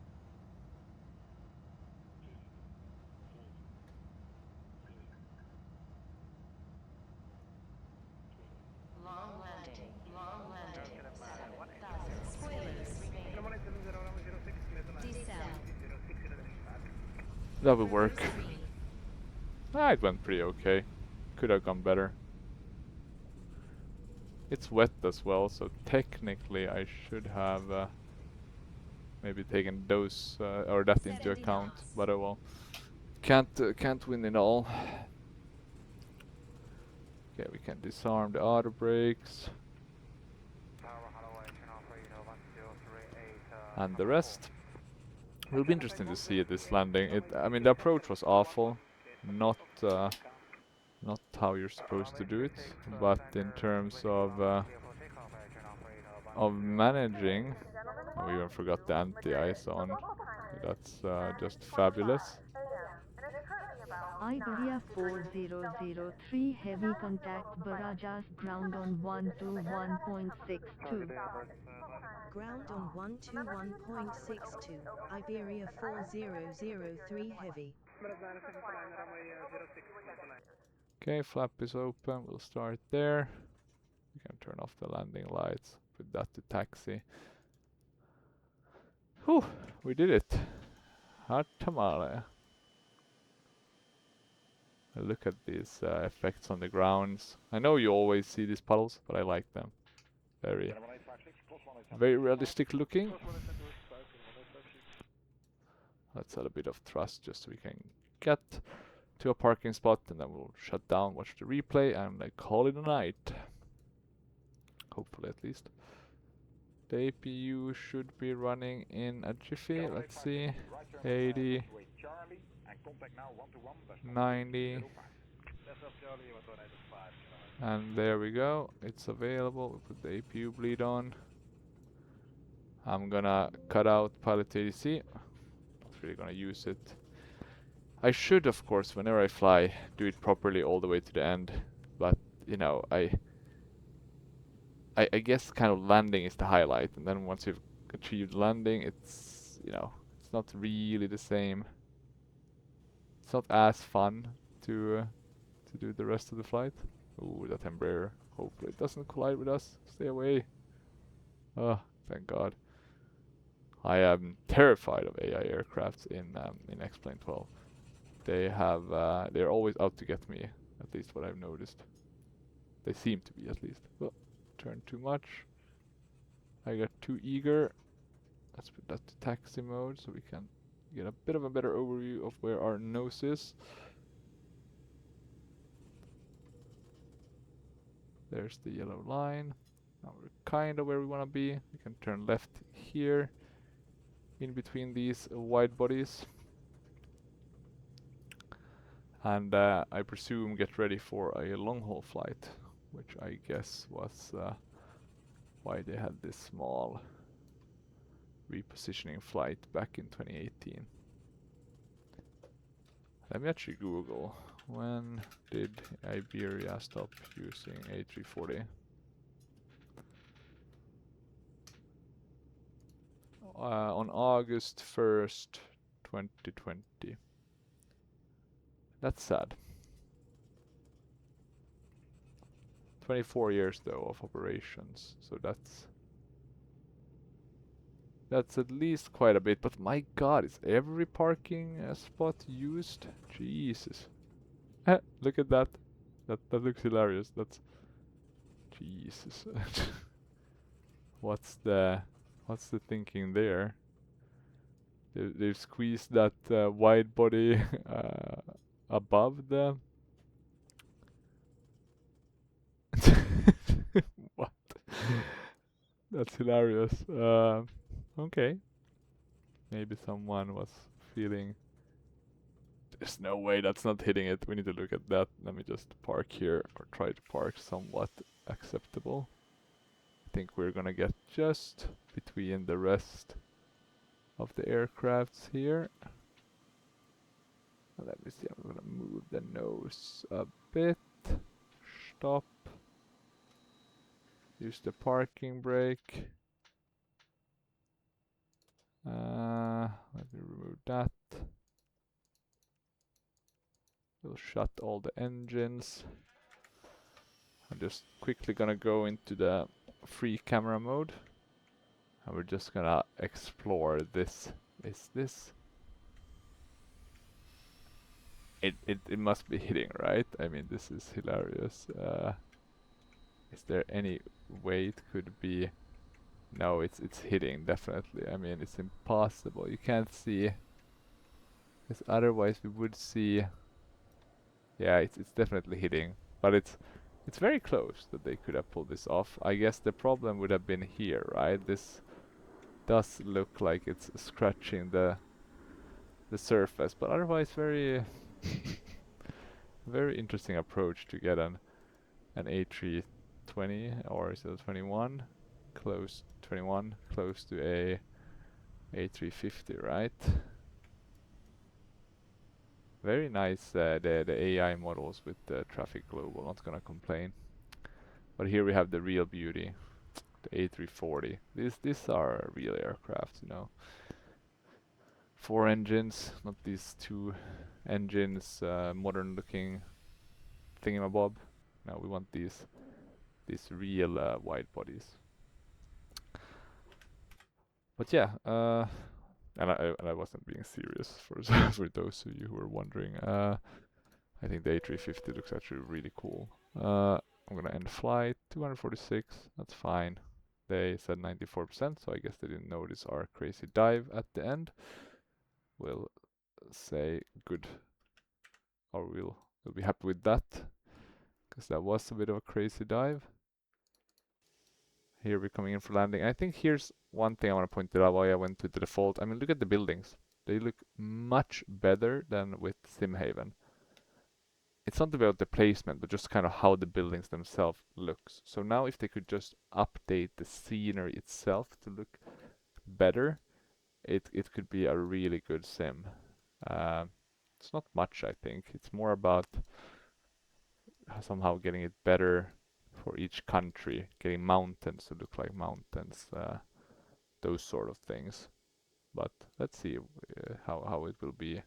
Long landing. Long landing. 7,000 spoilers remaining. Descend. That will work. Ah, it went pretty okay. Could have gone better. It's wet as well, so technically I should have maybe taken those or that into account. But oh well, can't win it all. Okay, we can disarm the auto brakes and the rest. Will be interesting to see this landing. I mean, the approach was awful, not how you're supposed to do it, but in terms of managing, And we even forgot the anti-ice on. That's just fabulous. Iberia 4003 heavy contact barrages ground on 121.62. Ground on 121.62, Iberia 4003 heavy. Okay, flap is open. We'll start there. We can turn off the landing lights. Put that to taxi. Whew, we did it. Hot tamale. Look at these effects on the grounds. I know you always see these puddles, but I like them. Very realistic looking. Let's add a bit of thrust just so we can get to a parking spot, and then we'll shut down, watch the replay, and call it a night. Hopefully, at least. The APU should be running in a jiffy. Let's see. 80, 90, and there we go. It's available. We put the APU bleed on. I'm gonna cut out pilot ADC. Not really gonna use it. I should, of course, whenever I fly, do it properly all the way to the end. But you know, I guess kind of landing is the highlight, and then once you've achieved landing, it's, you know, it's not really the same. It's not as fun to do the rest of the flight. Ooh, that Embraer. Hopefully it doesn't collide with us. Stay away. Oh, thank God. I am terrified of AI aircrafts in X-Plane 12. They have they're always out to get me. At least what I've noticed. They seem to be, at least. Oh, turn too much. I got too eager. Let's put that to taxi mode so we can get a bit of a better overview of where our nose is. There's the yellow line. Now we're kind of where we want to be. We can turn left here, in between these wide bodies. And I presume get ready for a long haul flight, which I guess was why they had this small repositioning flight back in 2018. Let me actually Google, when did Iberia stop using A340? On August 1st, 2020. That's sad. 24 years though of operations, so that's at least quite a bit. But my God, is every parking spot used? Jesus. Look at that. That looks hilarious. That's Jesus. What's the thinking there? They've squeezed that wide body above the. What? That's hilarious. Okay. Maybe someone was feeling. There's no way that's not hitting it. We need to look at that. Let me just park here, or try to park somewhat acceptable. I think we're gonna get just between the rest of the aircrafts here. Let me see, I'm gonna move the nose a bit. Stop. Use the parking brake. Let me remove that. We'll shut all the engines. I'm just quickly gonna go into the free camera mode. And we're just gonna explore this. Is this? It must be hitting, right? I mean, this is hilarious. Is there any way it could be? No, it's hitting, definitely. I mean, it's impossible. You can't see. Because otherwise we would see. Yeah, it's definitely hitting. But it's very close that they could have pulled this off. I guess the problem would have been here, right? This does look like it's scratching the surface, but otherwise very very interesting approach to get an A320 or is it a 21 close 21, close to a A350, right? Very nice, the AI models with the Traffic Global, not gonna complain. But here we have the real beauty, the A340. These are real aircraft, you know. 4 engines, not these 2 engines, modern looking thingamabob. No, we want these real wide bodies. But yeah, and I wasn't being serious for for those of you who were wondering. I think the A350 looks actually really cool. I'm gonna end flight 246. That's fine. They said 94%, so I guess they didn't notice our crazy dive at the end. We'll say good, or we'll be happy with that, because that was a bit of a crazy dive. Here we're coming in for landing. I think here's one thing I want to point out why I went to the default. I mean, look at the buildings. They look much better than with Simhaven. It's not about the placement, but just kind of how the buildings themselves looks. So now if they could just update the scenery itself to look better, it could be a really good sim. It's not much, I think. It's more about somehow getting it better for each country, getting mountains to look like mountains, those sort of things. But let's see how it will be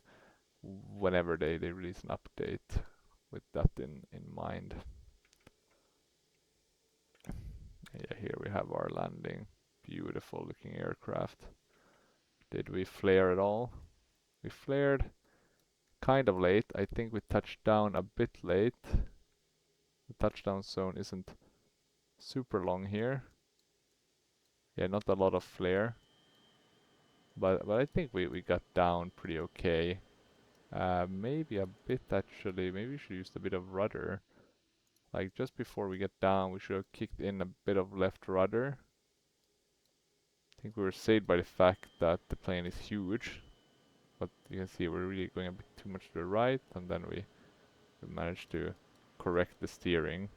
whenever they release an update with that in mind. Yeah, here we have our landing. Beautiful looking aircraft. Did we flare at all? We flared kind of late. I think we touched down a bit late. The touchdown zone isn't super long here. Yeah, not a lot of flare. But I think we got down pretty okay. Maybe a bit actually. Maybe we should use a bit of rudder. Like just before we get down, we should have kicked in a bit of left rudder. I think we were saved by the fact that the plane is huge. But you can see we're really going a bit too much to the right, and then we managed to correct the steering.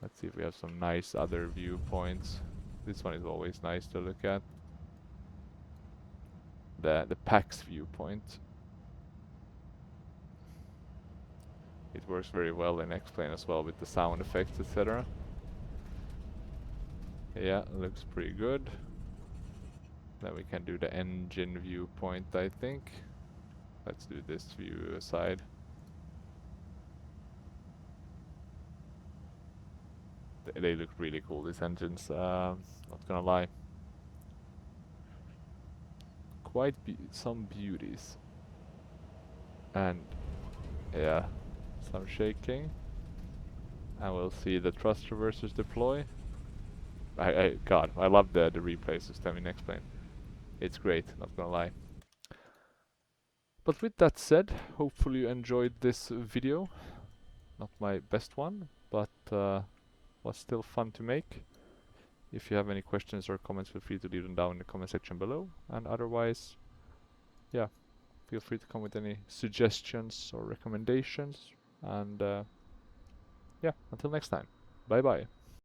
Let's see if we have some nice other viewpoints. This one is always nice to look at. The PAX viewpoint. It works very well in X-Plane as well with the sound effects, etc. Yeah, looks pretty good. Then we can do the engine viewpoint, I think. Let's do this view aside. They look really cool, these engines, not gonna lie. Quite some beauties. And yeah, some shaking. And we'll see the thrust reversers deploy. God, I love the replay system in X-Plane. It's great, not gonna lie. But with that said, hopefully you enjoyed this video. Not my best one, but was still fun to make. If you have any questions or comments, feel free to leave them down in the comment section below. And otherwise, yeah, feel free to come with any suggestions or recommendations. And yeah, until next time, bye bye.